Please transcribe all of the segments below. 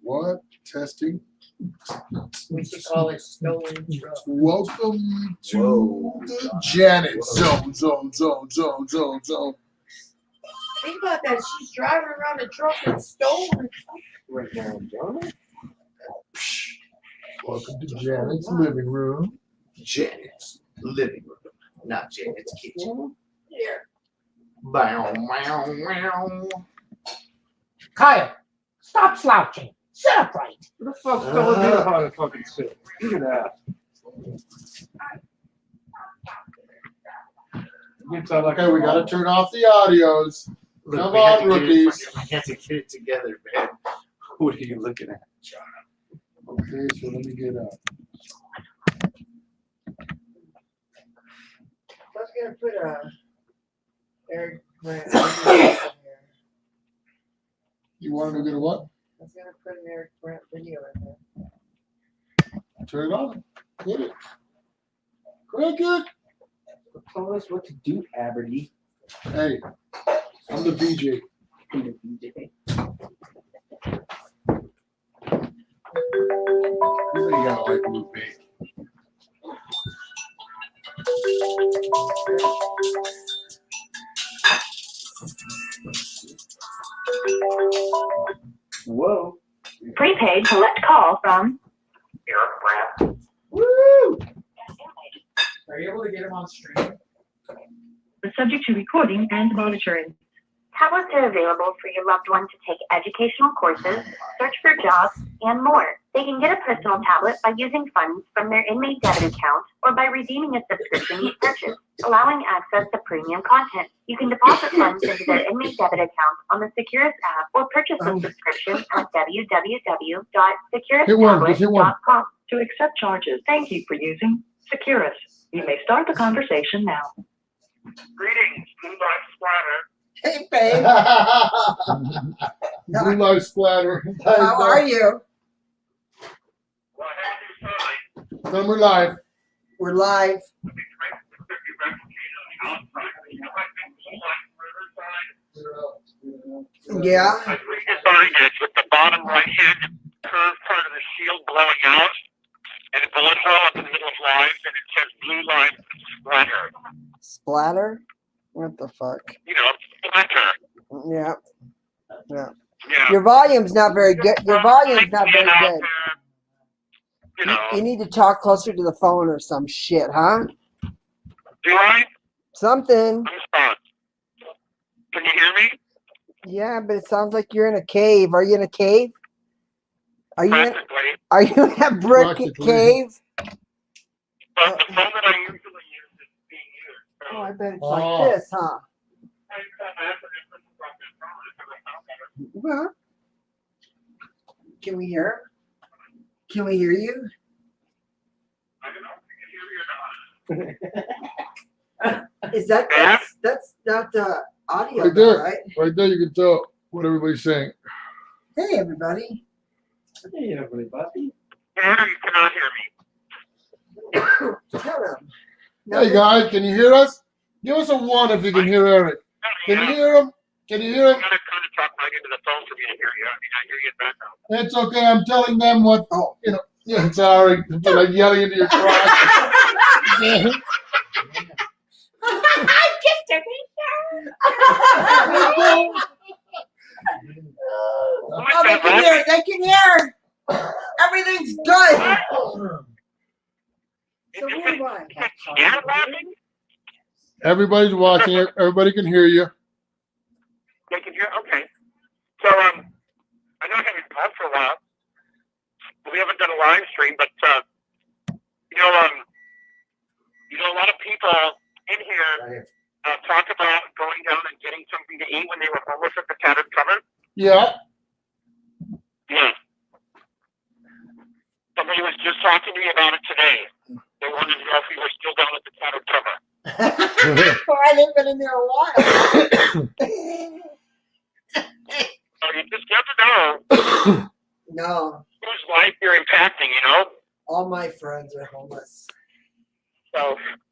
What? Testing. We should call it stolen truck. Welcome to the Janet Zone. Think about that. She's driving around a truck that's stolen. Right now, John. Welcome to Janet's living room. Janet's living room, not Janet's kitchen. Here. Bow, wow, wow. Kyle, stop slouching. Sit upright. What the fuck's telling me how to fucking sit? Look at that. Gets out like Okay, we gotta turn off the audios. Look, Come we had on, to get it- rookies. We had to get it together, man. What are you looking at, John? Okay, so let me get up. I was gonna put Eric Grant video in here. You wanted to get a what? I was gonna put an Eric Grant video in there. Turn it on. Hit it. Crank it. Tell us what to do, Aberdy. Hey, I'm the VJ. You gotta like Lupe. Whoa. Prepaid collect call from Eric Grant. Woo! Are you able to get him on stream? the subject to recording and monitoring. Tablets are available for your loved one to take educational courses, search for jobs, and more. They can get a personal tablet by using funds from their inmate debit account or by redeeming a subscription you purchased, allowing access to premium content. You can deposit funds into their inmate debit account on the Securus app or purchase a subscription at www.securustablet.com. To accept charges, thank you for using Securus. You may start the conversation now. Greetings, Blue Light Splatter. Hey, babe. Blue light splatter. How are you? Well, I have your sign. Then we're live. We're live. I'd be grateful to be replicated on the outside. You know, I think Blue Light Riverside. Yeah. I redesigned it with the bottom right-hand curved part of the shield glowing out, and a bullet hole in the middle of lines, and it says Blue Light Splatter. Splatter? What the fuck? You know, splatter. Yeah. Yeah. Yeah. Your volume's not very good. Your volume's not very Out good. there, you know, You need to talk closer to the phone or some shit, huh? do I? Something. I'm sorry. Can you hear me? Yeah, but it sounds like you're in a cave. Are you in a cave? Are you in, Practically. are you in a brick Practically. cave? But the phone that I usually use is being used. So Oh, I bet it's Oh. like this, huh? Well, can we hear him? Can we hear you? Is that Yeah. that's not the audio, Right there. right? Right there, you can tell what everybody's saying. Hey, everybody. Hey, everybody. Yeah, you cannot hear me. Tell them. Hey guys, can you hear us? Give us a one if you can hear Eric. Can you hear him? Can you hear I'm him? gonna kind of talk right into the phone for me to hear you. I mean, I hear you in background. It's okay. I'm telling them what. Oh. You know. Yeah, sorry. But I'm yelling into your crotch. Oh, they can hear. They can hear. Everything's good. So who am I? Yeah, laughing? Everybody's watching. Everybody can hear you. They can hear. Okay. So I know I haven't talked for a while. We haven't done a live stream, but you know, a lot of people in here talk about going down and getting something to eat when they were homeless at the tattered cover. Yeah. Yeah. Somebody was just talking to me about it today. They wanted to know if we were still down at the tattered cover. Well, I haven't been in there a while. So you just never know No, whose life you're impacting, you know? all my friends are homeless. So,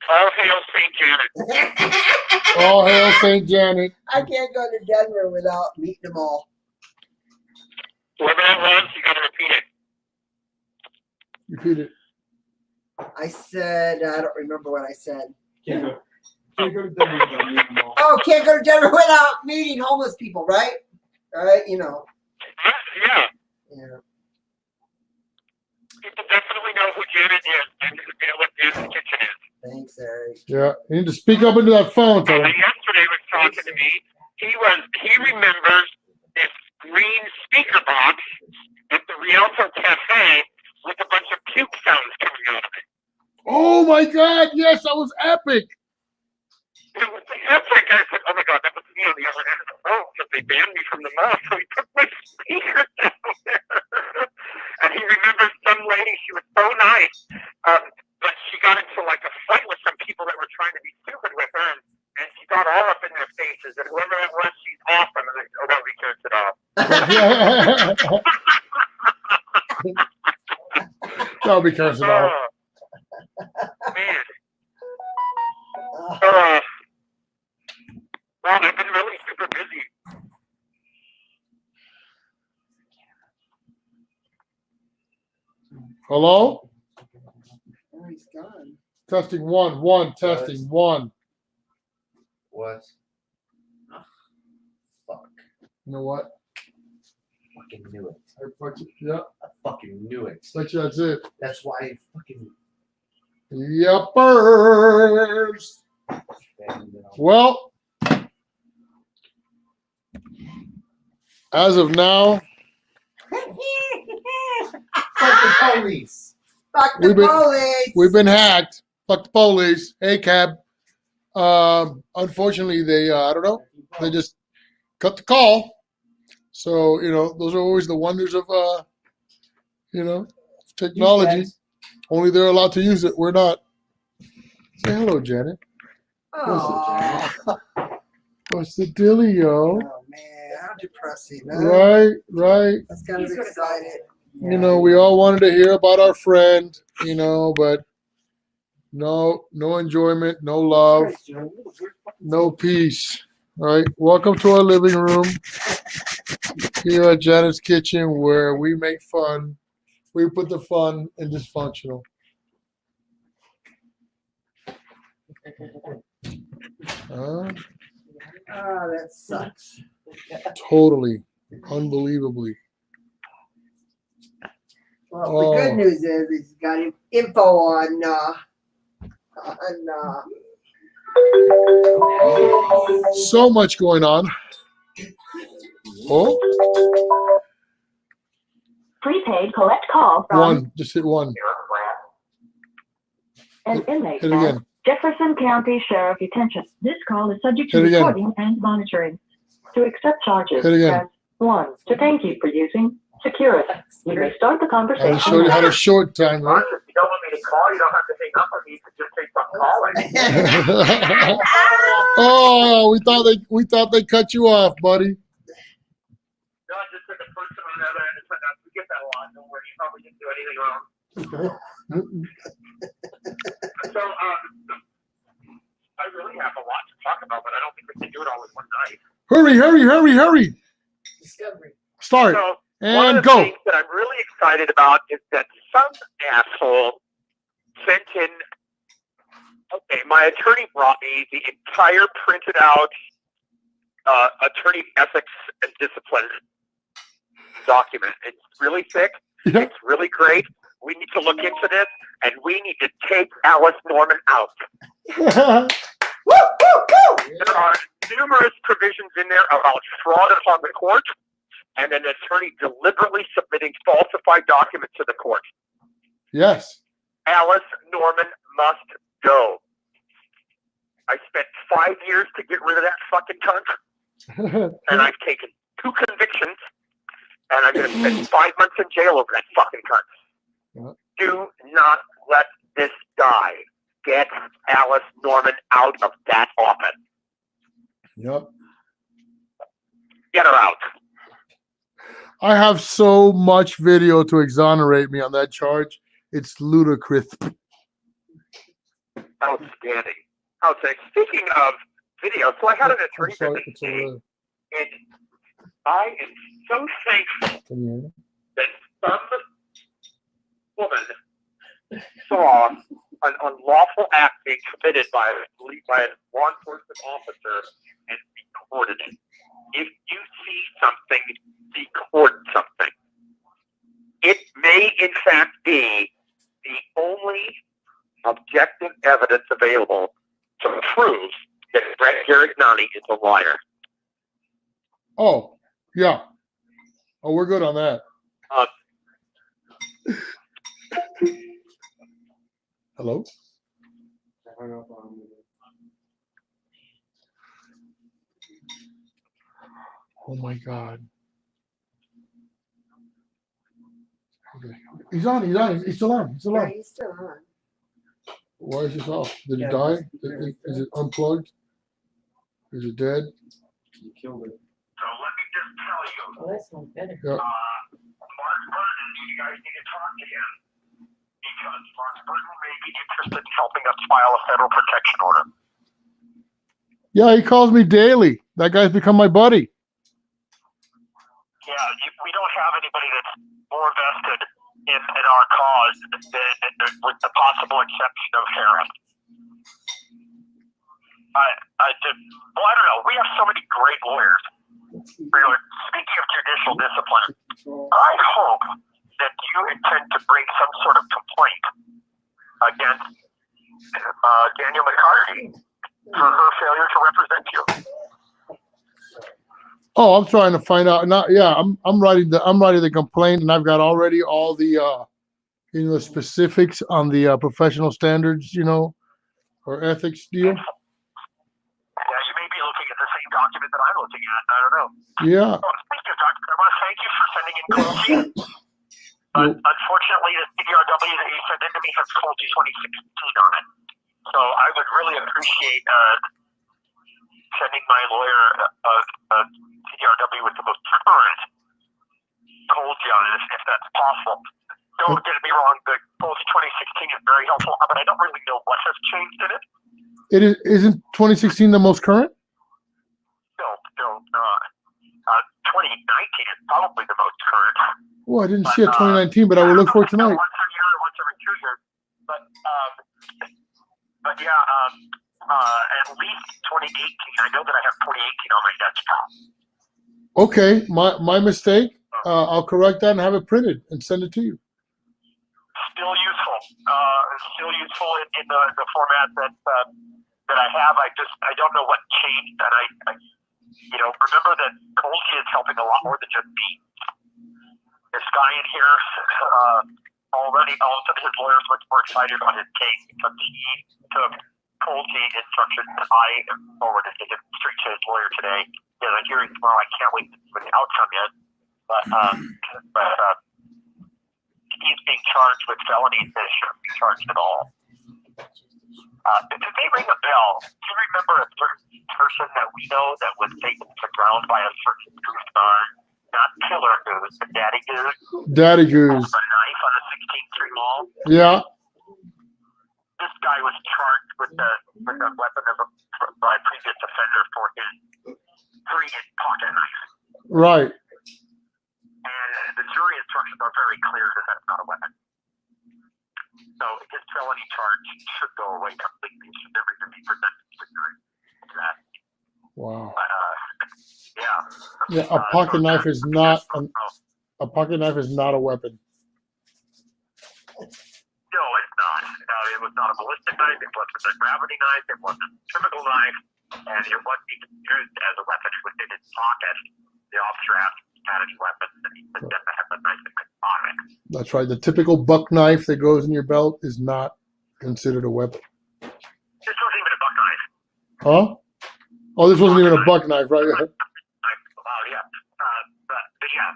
all hail St. Janet. All hail St. Janet. I can't go to Denver without meeting them all. Whoever that was, you gotta repeat it. Repeat it. I said, I don't remember what I said. Can't go to Denver without meeting them all. Oh, can't go to Denver without meeting homeless people, right? Right? You know. Yeah. Yeah. People definitely know who Janet is and what Janet's Kitchen is. Thanks, Eric. Yeah. You need to speak up into that phone, And Tony. yesterday was talking to me. He remembers this green speaker box at the Rialto Cafe with a bunch of puke sounds coming out of it. Oh my God! Yes, that was epic. It was epic. I said, "Oh my God, that was me on the other end of the phone because they banned me from the mouth." So he put my speaker down there, and he remembers some lady. She was so nice, but she got into like a fight with some people that were trying to be stupid with her, and she got all up in their faces. And whoever that was, she's awesome. And I said, "Oh, nobody cares at all." Nobody cares about. Man. Well, I've been really super busy. Hello? Oh, he's gone. Testing one, testing one. What? Oh, fuck. You know what? Fucking knew it. I fucking, yeah, I fucking knew it. bet you that's it. That's why I fucking. Yuppers. Well, as of now, Fuck the police. Fuck the We've been- police. we've been hacked. Fuck the police. Hey, cab. Unfortunately, they, I don't know, they just cut the call. So, you know, those are always the wonders of, you know, technology. Only they're allowed to use it. We're not. Say hello, Janet. Oh, What's the dealio? oh man, how depressing. Huh? Right. That's kind of excited. You know, we all wanted to hear about our friend, you know, but no enjoyment, no love, no peace. Right? Welcome to our living room here at Janet's Kitchen, where we make fun. We put the fun in dysfunctional. Oh, that sucks. Totally, unbelievably. Well, Oh. the good news is he's got info on So much going on. Oh, Prepaid collect call from one. Just hit one. an inmate Hit it at again. Jefferson County Sheriff Detention. This call is subject to Hit it again. recording and monitoring. To accept charges, Hit it again. press 1. To thank you for using Security. You may start the I conversation. just showed you how to short time, right? If you don't want me to call, you don't have to hang up on me. You can just keep on calling. Oh, we thought they cut you off, buddy. No, I just took a person on the other end and said, "We get that a lot. Don't worry, you probably didn't do anything wrong." So, I really have a lot to talk about, but I don't think we can do it all in one night. Hurry. Discovery. Start So, one and of the go. things that I'm really excited about is that some asshole sent in. Okay, my attorney brought me the entire printed out attorney ethics and discipline document. It's really thick. Yeah. It's really great. We need to look into this, and we need to take Alice Norman out. There are numerous provisions in there about fraud upon the court and an attorney deliberately submitting falsified documents to the court. Yes. Alice Norman must go. I spent 5 years to get rid of that fucking cunt, and I've taken 2 convictions, and I'm going to spend 5 months in jail over that fucking cunt. Yeah. Do not let this die. Get Alice Norman out of that office. Yep. Get her out. I have so much video to exonerate me on that charge. It's ludicrous. Outstanding. Outstanding. Speaking of video, so I had an I'm attorney sorry, visit it's over today, there. and I am so thankful Can you hear me? that some woman saw an unlawful act being committed by a law enforcement officer and recorded it. If you see something, record something. It may, in fact, be the only objective evidence available to prove that Brett Garignani is a liar. Oh, yeah. Oh, we're good on that. Uh, Hello? I hung up on him. Oh my God. Okay. He's on, he's still on, he's still Yeah, on. he's still on. Why is this off? Did it Yeah, die? it's- Is it unplugged? Is it dead? You killed it. So let me just tell you, Oh, this one's better. Yeah. Mark Burton, you guys need to talk to him because Mark Burton may be interested in helping us file a federal protection order. Yeah, he calls me daily. That guy's become my buddy. Yeah, we don't have anybody that's more vested in our cause than with the possible exception of Harris. I don't know. We have so many great lawyers. Really, speaking of judicial discipline, I hope that you intend to bring some sort of complaint against Daniel McCarthy for her failure to represent you. Oh, I'm trying to find out. Not yeah, I'm writing the complaint, and I've got already all the specifics on the professional standards, or ethics deal. Yeah, you may be looking at the same document that I'm looking at. I don't know. Yeah. Oh, speaking of document, I want to thank you for sending in Colty. Unfortunately, the CDRW that you sent in to me has Colty 2016 on it. So I would really appreciate sending my lawyer a CDRW with the most current Colty on it, if that's possible. Don't get me wrong, the Colty 2016 is very helpful, but I don't really know what has changed in it. It isn't 2016 the most current? No, 2019 is probably the most current. Well, I didn't see it 2019, but I will look for it tonight. Once a year, once every 2 years. But yeah, at least 2018. I know that I have 2018 on my desktop. Okay, my mistake. I'll correct that and have it printed and send it to you. Still useful. Still useful in the format that I have. I don't know what changed, and I remember that Colty is helping a lot more than just me. This guy in here, already all of his lawyers much more excited about his case because he took Colty instructions I forwarded to him straight to his lawyer today. He has a hearing tomorrow. I can't wait for the outcome yet. But he's being charged with felonies that shouldn't be charged at all. Did they ring a bell? Do you remember a certain person that we know that was taken to ground by a certain goose guard? Not Killer Goose, but Daddy Goose. Daddy Goose. A knife on the 16th Street Mall. Yeah. This guy was charged with a weapon by a previous offender for his 3-inch pocket knife. Right. And the jury instructions are very clear that that's not a weapon. So his felony charge should go away completely. He should never even be presented to the jury. Wow. But, yeah. Yeah, a pocket knife is not a pocket knife is not a weapon. No, it's not. It was not a ballistic knife. It wasn't a gravity knife. It wasn't a typical knife, and it wasn't even used as a weapon. It was in his pocket. The officer asked if he had any weapons, and he said that I have the knife in my pocket. That's right. The typical buck knife that goes in your belt is not considered a weapon. This wasn't even a buck knife. Huh? Oh, this wasn't even a buck knife, right? Yeah. But yeah.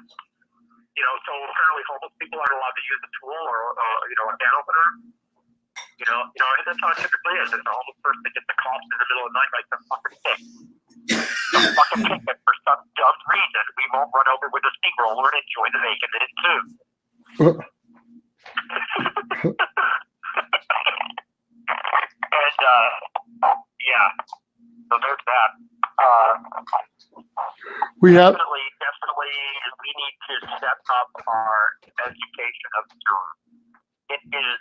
So apparently homeless people aren't allowed to use a tool or a can opener. And that's how it typically is. If a homeless person gets accosted in the middle of the night by some fucking pick. Some fucking pick that for some dumb reason we won't run over with a steamroller and enjoy the bacon in it too. And We have, Definitely, we need to step up our education of jurors. It is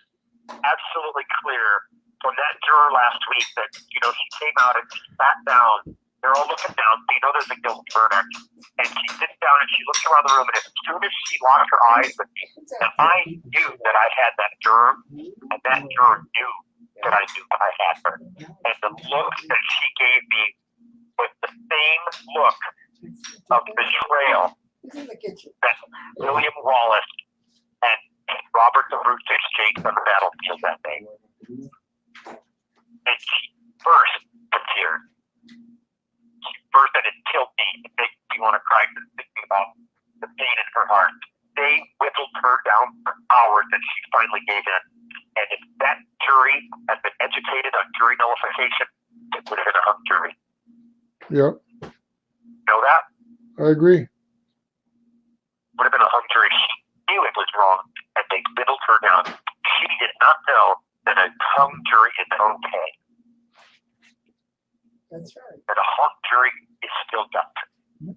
absolutely clear from that juror last week that, you know, she came out and she sat down. They're all looking down, so you know there's a guilty verdict. And she sits down and she looks around the room, and as soon as she locked her eyes with me, and I knew that I had that juror, and that juror knew that I knew that I had her. And the look that she gave me was the same look of betrayal that William Wallace and Robert the Bruce exchanged on the battlefield that day. And she burst into tears. She burst, and it killed me. It makes me want to cry just thinking about the pain in her heart. They whittled her down for hours, and she finally gave in. And if that jury had been educated on jury nullification, it would have been a hung jury. yep, Know that? I agree. Would have been a hung jury. She knew it was wrong, and they whittled her down. She did not know that a hung jury is okay. That's right. That a hung jury is still justice.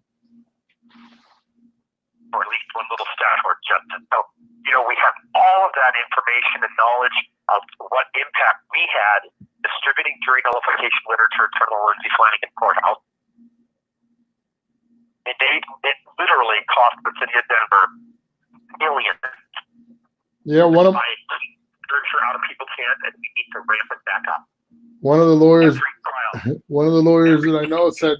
Or at least one little stat or justice. So, you know, we have all of that information and knowledge of what impact we had distributing jury nullification literature to the Lindsay Flanagan courthouse. It literally cost the city of Denver millions. Yeah, one of By literature out of people's hands, and we need to ramp it back up. one of the lawyers Every trial. one of the lawyers that I know said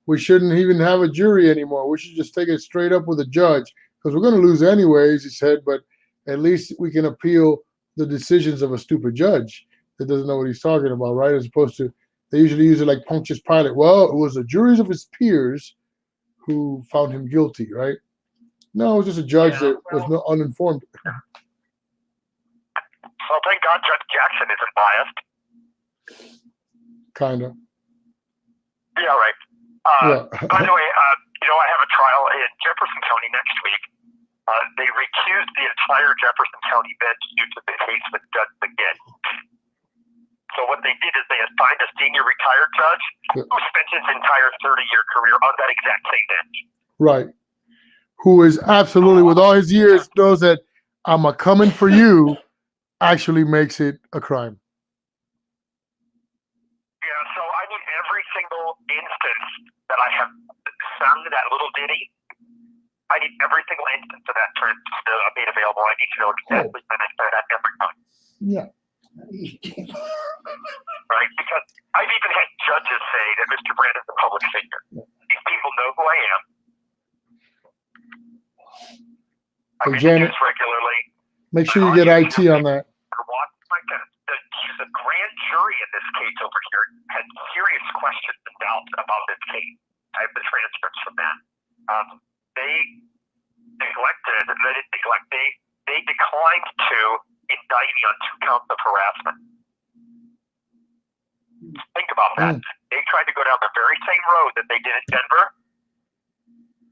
we shouldn't even have a jury anymore. We should just take it straight up with a judge because we're going to lose anyways, he said, but at least we can appeal the decisions of a stupid judge that doesn't know what he's talking about, right? As opposed to, they usually use it like Pontius Pilate. Well, it was the juries of his peers who found him guilty, right? No, it was just a judge that was not uninformed. Well, thank God Judge Jackson isn't biased. Kind of. Yeah, right. Yeah. By the way, you know, I have a trial in Jefferson County next week. They recused the entire Jefferson County bench due to the case with Judge McGinn. So what they did is they assigned a senior retired judge who spent his entire 30-year career on that exact same bench. Right. Who is absolutely, with all his years, knows that I'm a coming for you actually makes it a crime. Yeah, so I need every single instance that I have sung that little ditty. I need every single instance of that made available. I need to know exactly when I say that every time. Yeah. Right? Because I've even had judges say that Mr. Brand is a public figure. These people know who I am. I Hey, get Janet, news regularly. make sure you get IT on that. The grand jury in this case over here had serious questions and doubts about this case. I have the transcripts from that. They declined to indict me on 2 counts of harassment. Think about that. They tried to go down the very same road that they did in Denver,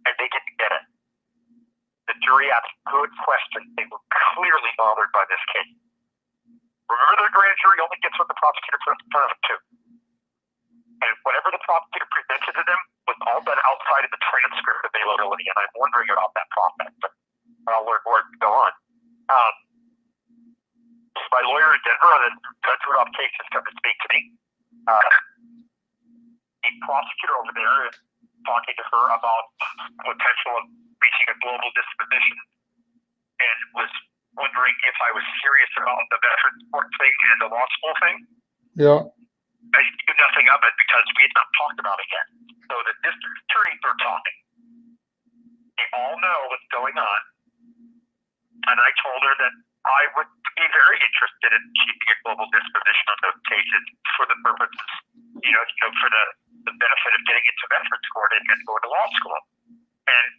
and they didn't get it. The jury asked good questions. They were clearly bothered by this case. Remember, the grand jury only gets what the prosecutor puts in front of them, too. And whatever the prosecutor presented to them was all done outside of the transcript availability, and I'm wondering about that process, but I'll learn more to go on. My lawyer in Denver on the Judge Rudolph case has come to speak to me. The prosecutor over there is talking to her about potential of reaching a global disposition and was wondering if I was serious about the veterans court thing and the law school thing. Yeah. I knew nothing of it because we had not talked about it yet. So the district attorneys are talking. They all know what's going on. And I told her that I would be very interested in keeping a global disposition on those cases for the purposes, for the benefit of getting into veterans court and going to law school. And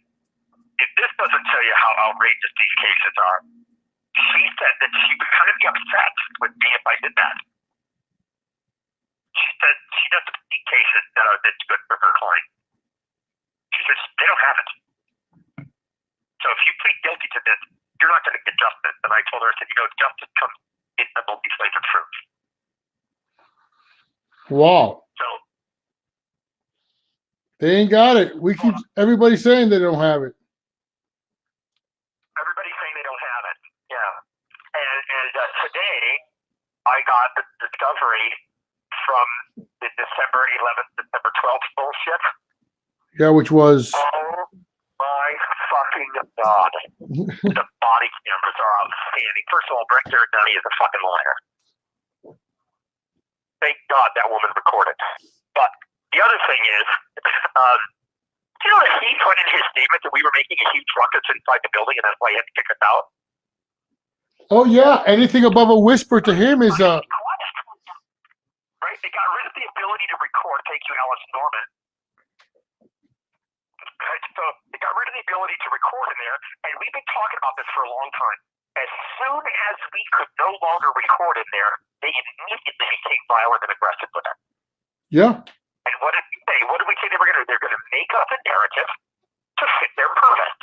if this doesn't tell you how outrageous these cases are, she said that she would kind of be upset with me if I did that. She said she doesn't see cases that are this good for her client. She says they don't have it. So if you plead guilty to this, you're not going to get justice. And I told her, I said, justice comes in a multi-flavored fruit. Wow. So They ain't got it. We keep everybody saying they don't have it. Everybody's saying they don't have it. Yeah. And today, I got the discovery from the December 11th, December 12th bullshit. Yeah, which was Oh my fucking god. The body cameras are outstanding. First of all, Brett Garagani is a fucking liar. Thank God that woman recorded. But the other thing is, you know that he put in his statement that we were making a huge ruckus inside the building and that's why he had to kick us out? oh yeah, anything above a whisper to him is Right? They got rid of the ability to record. Thank you, Alice Norman. Right? So they got rid of the ability to record in there, and we've been talking about this for a long time. As soon as we could no longer record in there, they immediately became violent and aggressive with it. yeah. And what did we say? What did we say they were going to do? They're going to make up a narrative to fit their purpose.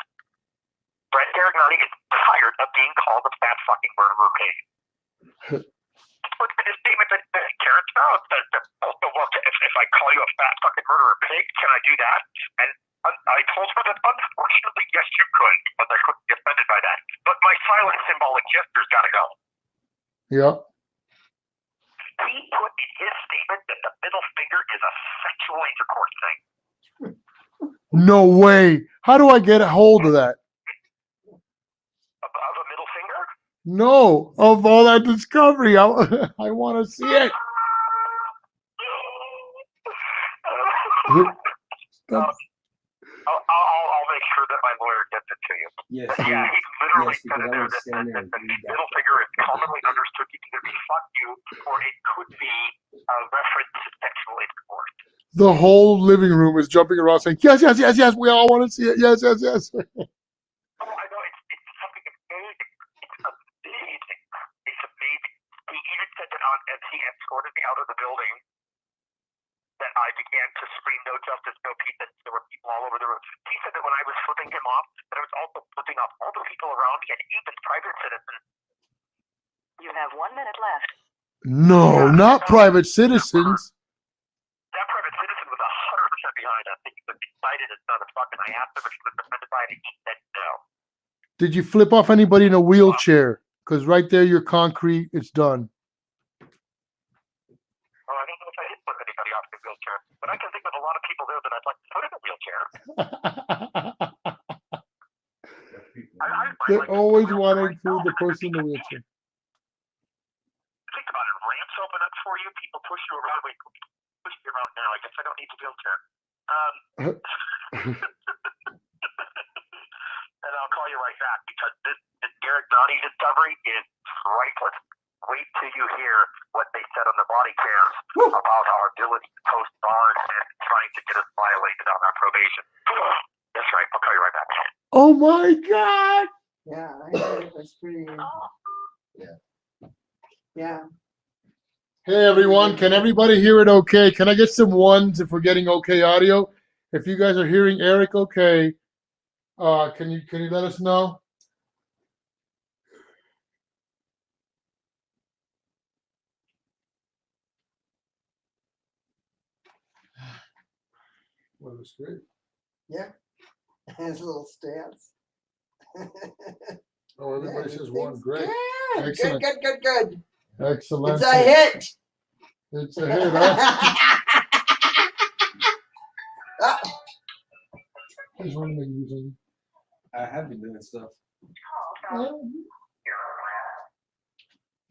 Brett Garagani is tired of being called a fat fucking murderer pig. Look at his statement that Karen Sparrow says that, oh, well, if I call you a fat fucking murderer pig, can I do that? And I told her that unfortunately, yes, you could, but I couldn't be offended by that. But my silent symbolic gesture's got to go. Yeah. He put in his statement that the middle finger is a sexual intercourse thing. No way. How do I get a hold of that? Of a middle finger? No, of all that discovery. I want to see it. I'll make sure that my lawyer gets it to you. Yes. Yeah, he literally Yes, said because in I there would that stand there and the read that. middle finger is commonly understood to either be fuck you or it could be a reference to sexual intercourse. The whole living room is jumping around saying, yes, yes, yes, yes. We all want to see it. Yes, yes, yes. Oh, I know, it's something amazing. It's amazing. It's amazing. He even said that as he escorted me out of the building, that I began to scream no justice, no peace, that there were people all over the room. He said that when I was flipping him off, that I was also flipping off all the people around me and even private citizens. You have 1 minute left. No, not private citizens. That private citizen was 100% behind us. He was excited as motherfucker. I asked him if he was offended by it, and he said no. Did you flip off anybody in a wheelchair? Because right there, you're concrete. It's done. Oh, I don't know if I did put anybody off the wheelchair, but I can think of a lot of people there that I'd like to put in a wheelchair. They always want to include the person in the wheelchair. Think about it. Ramps open up for you. People push you around. Wait, push me around now. I guess I don't need the wheelchair. And I'll call you right back because this Garagani discovery is priceless. Wait till you hear what they said on the body cams about our ability to post bars and trying to get us violated on our probation. That's right. I'll call you right back. Oh my God. Yeah, I heard it was pretty. Yeah. Hey everyone, can everybody hear it okay? Can I get some ones if we're getting okay audio? If you guys are hearing Eric okay, can you let us know? Well, that's great. Yeah. His little stance. Oh, everybody says one. Great. Good, Excellent. good. Excellent. It's a hit. It's a hit, huh? Just want to make you something. I have been doing stuff.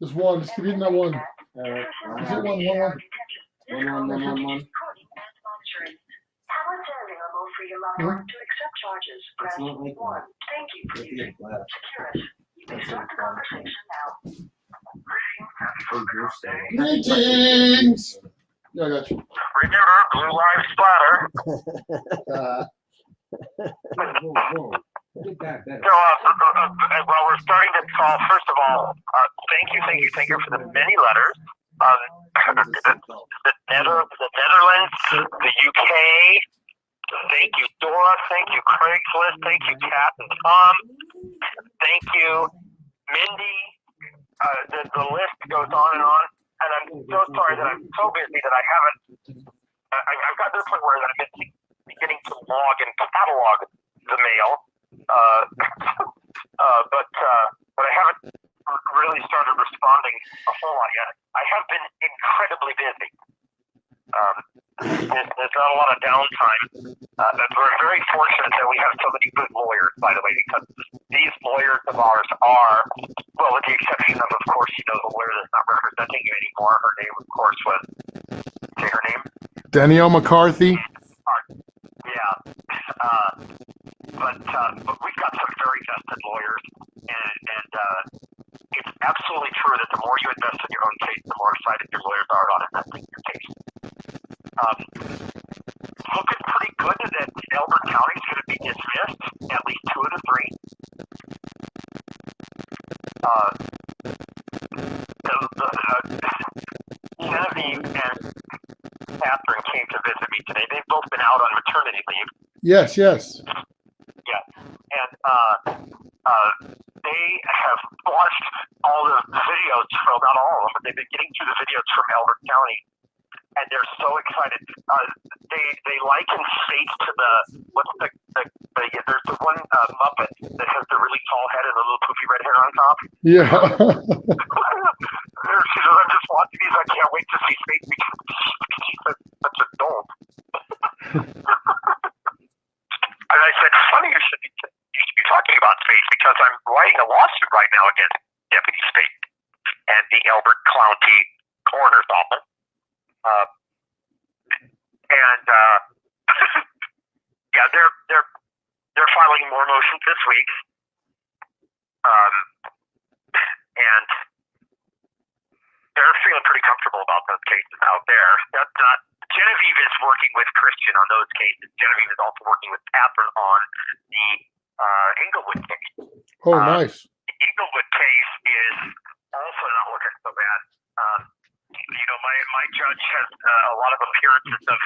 Just one. Just keep eating that one. Alright. Just hit one. One. Tablets are available for your loved one to accept charges. It's Press not like 1. that. Thank you for It's using like that. Securus. You may start the conversation now. Oh, you're saying. Greetings. Yeah, I got you. Remember, blue lives splatter. Whoa. Get that better. So, while we're starting this call, first of all, thank you for the many letters. The Netherlands, the UK. Thank you, Dora. Thank you, Craigslist. Thank you, Kat and Tom. Thank you, Mindy. The list goes on. And I'm so sorry that I'm so busy that I haven't. I've got to the point where I'm missing beginning to log and catalog the mail, but I haven't really started responding a whole lot yet. I have been incredibly busy. There's not a lot of downtime. We're very fortunate that we have so many good lawyers, by the way, because these lawyers of ours are, well, with the exception of course, the lawyer that's not representing you anymore. Her name, of course, was, say her name? Danielle McCarthy. Yeah. But we've got some very vested lawyers, and it's absolutely true that the more you invest in your own case, the more excited your lawyers are about investing in your case. Looking pretty good that Elbert County is going to be dismissed, at least 2 of the 3. Genevieve and Catherine came to visit me today. They've both been out on maternity leave. Yes, yes. Yeah, and they have watched all the videos from, not all of them, but they've been getting through the videos from Elbert County, and they're so excited. They liken states to there's the one Muppet that has the really tall head and the little poofy red hair on top. Yeah. She says, I'm just watching these, I can't wait to see states because she's such a dolt. And I said, funny you should be talking about Spade because I'm writing a lawsuit right now against Deputy Spade and the Elbert County Coroner's Office. Yeah, they're filing more motions this week. And they're feeling pretty comfortable about those cases out there. That's not. Genevieve is working with Christian on those cases. Genevieve is also working with Catherine on the Englewood case. Oh, nice. The Englewood case is also not looking so bad. My judge has a lot of appearances of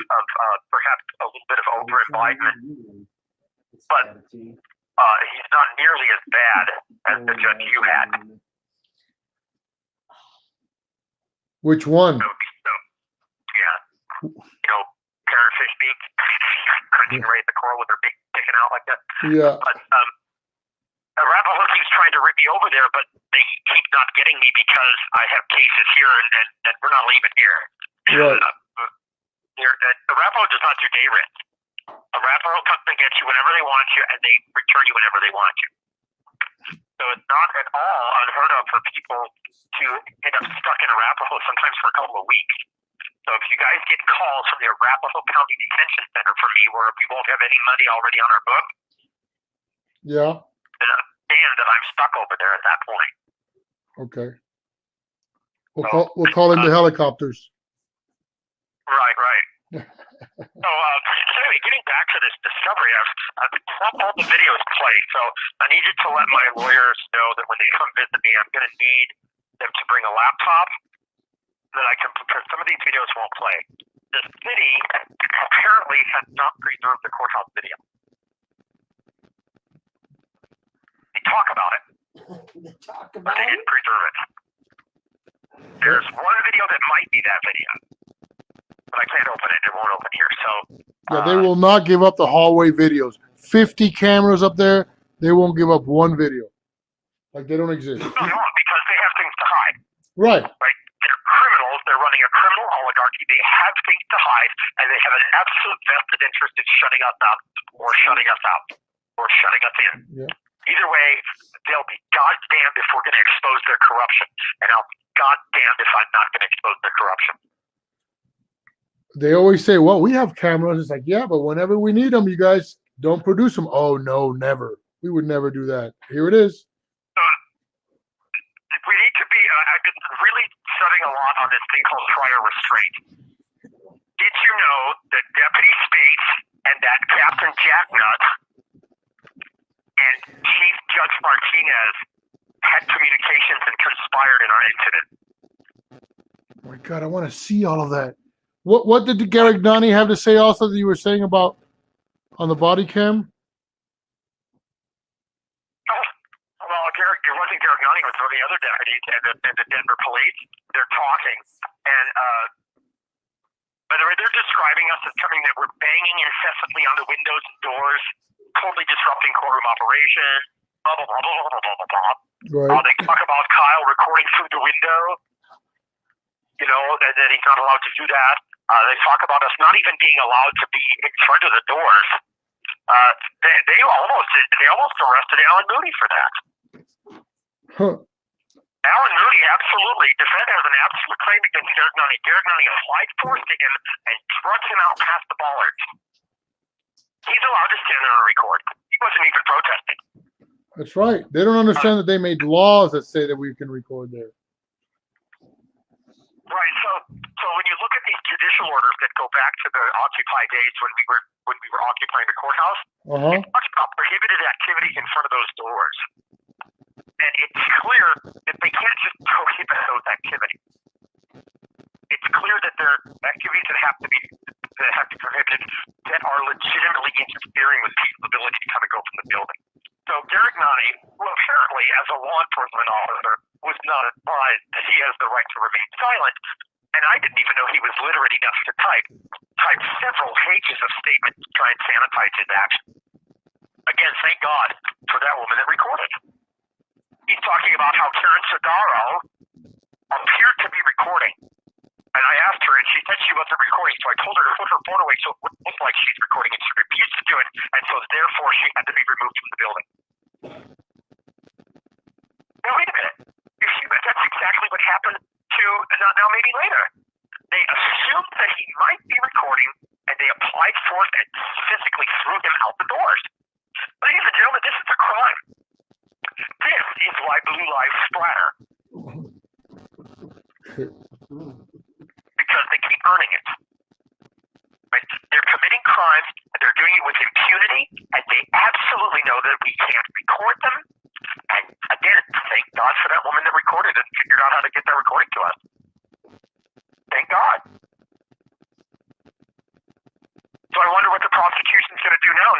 perhaps a little bit of over-advisement, but he's not nearly as bad as the judge you had. Which one? Yeah. Parrotfish beak, crunching right at the core with her beak sticking out like that. Yeah. But Arapahoe keeps trying to rip me over there, but they keep not getting me because I have cases here and we're not leaving here. Right. Arapahoe does not do day rent. Arapahoe comes and gets you whenever they want you, and they return you whenever they want you. So it's not at all unheard of for people to end up stuck in Arapahoe sometimes for a couple of weeks. So if you guys get calls from the Arapahoe County Detention Center for me where we won't have any money already on our book, Yeah. then understand that I'm stuck over there at that point. Okay. We'll call in the helicopters. Right. So anyway, getting back to this discovery, I've let all the videos play, so I need you to let my lawyers know that when they come visit me, I'm going to need them to bring a laptop that I can, because some of these videos won't play. The city apparently has not preserved the courthouse video. They talk about it, but they didn't preserve it. There's one video that might be that video, but I can't open it. It won't open here. So Yeah, they will not give up the hallway videos. 50 cameras up there, they won't give up one video. Like they don't exist. no, because they have things to hide. Right. Right? They're criminals. They're running a criminal oligarchy. They have things to hide, and they have an absolute vested interest in shutting us out, or shutting us out, or shutting us in. Yeah. Either way, they'll be goddamned if we're going to expose their corruption, and I'll be goddamned if I'm not going to expose their corruption. They always say, well, we have cameras. It's like, yeah, but whenever we need them, you guys don't produce them. Oh, no, never. We would never do that. Here it is. We need to be, I've been really studying a lot on this thing called prior restraint. Did you know that Deputy Spates and that Captain Jacknut and Chief Judge Martinez had communications and conspired in our incident? Oh my God, I want to see all of that. What did Garrignani have to say also that you were saying about on the body cam? Well, it wasn't Garrignani, it was one of the other deputies and the Denver police. They're talking, and By the way, they're describing us as coming that we're banging incessantly on the windows and doors, totally disrupting courtroom operation, blah, blah, blah, blah, blah, blah, blah, blah. Right. They talk about Kyle recording through the window, that he's not allowed to do that. They talk about us not even being allowed to be in front of the doors. They almost arrested Alan Moody for that. Huh. Alan Moody absolutely, defendant has an absolute claim against Derek Nunny. Derek Nunny applied force to him and drugged him out past the bollards. He's allowed to stand there and record. He wasn't even protesting. That's right. They don't understand that they made laws that say that we can record there. Right. So when you look at these judicial orders that go back to the Occupy days when we were occupying the courthouse, it talks about prohibited activities in front of those doors. And it's clear that they can't just prohibit those activities. It's clear that there are activities that have to be prohibited that are legitimately interfering with people's ability to come and go from the building. So Derek Nunny, who apparently as a law enforcement officer was not advised that he has the right to remain silent, and I didn't even know he was literate enough to type several pages of statements to try and sanitize his action. Again, thank God for that woman that recorded. He's talking about how Karen Sodaro appeared to be recording. And I asked her, and she said she wasn't recording, so I told her to put her phone away so it wouldn't look like she's recording, and she refused to do it, and so therefore she had to be removed from the building. Now, wait a minute. That's exactly what happened to Now Maybe Later. They assumed that he might be recording, and they applied force and physically threw him out the doors. Ladies and gentlemen, this is a crime. This is why blue lives splatter. Because they keep earning it. Right? They're committing crimes, and they're doing it with impunity, and they absolutely know that we can't record them. And again, thank God for that woman that recorded it and figured out how to get that recording to us. Thank God. So I wonder what the prosecution's going to do now,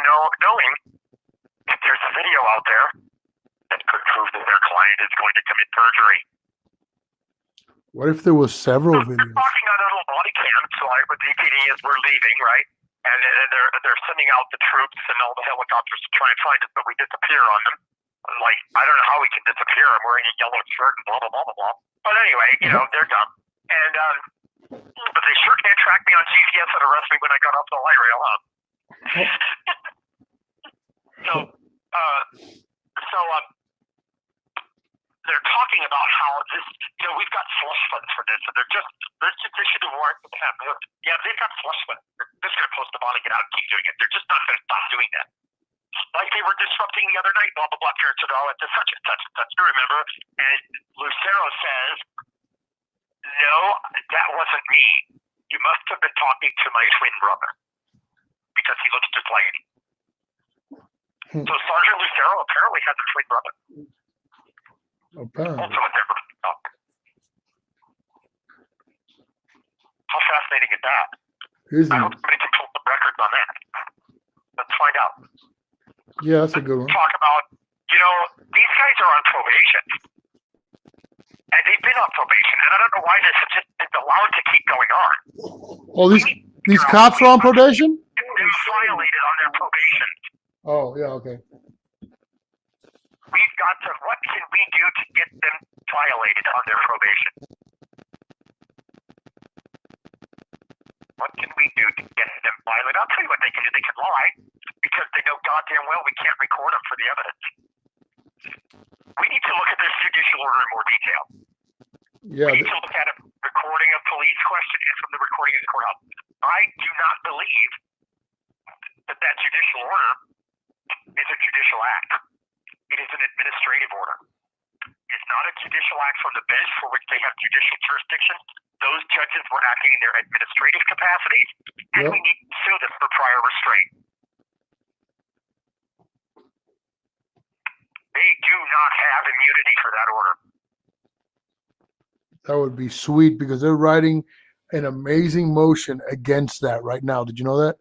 knowing if there's a video out there that could prove that their client is going to commit perjury. What if there was several videos? They're talking on a little body cam, so with DPD as we're leaving, right? And they're sending out the troops and all the helicopters to try and find us, but we disappear on them. Like, I don't know how we can disappear. I'm wearing a yellow shirt and blah, blah, blah, blah, blah. But anyway, they're dumb. And, but they sure can't track me on GPS and arrest me when I got off the light rail, huh? They're talking about how this, we've got slush funds for this, and they're just issued a warrant to have. Yeah, they've got slush funds. They're just going to post the bond and get out and keep doing it. They're just not going to stop doing that. Like they were disrupting the other night, blah, blah, blah, Karen Sodaro, to such and such and such. You remember? And Lucero says, no, that wasn't me. You must have been talking to my twin brother. Because he looks just like me. So Sergeant Lucero apparently has a twin brother. Apparently. Also a member of the top. How fascinating is that? Isn't I it? hope somebody can pull the records on that. Let's find out. Yeah, that's a good one. Talk about, these guys are on probation. And they've been on probation. And I don't know why this is just it's allowed to keep going on. Oh, these cops are on probation? They're violated on their probation. Oh, yeah, okay. We've got to, what can we do to get them violated on their probation? What can we do to get them violated? I'll tell you what they can do. They can lie because they know goddamn well we can't record them for the evidence. We need to look at this judicial order in more detail. Yeah. We need to look at a recording of police questioning from the recording of the courthouse. I do not believe that judicial order is a judicial act. It is an administrative order. It's not a judicial act from the bench for which they have judicial jurisdiction. Those judges were acting in their administrative capacities, and we need to sue them for prior restraint. They do not have immunity for that order. That would be sweet because they're writing an amazing motion against that right now. Did you know that?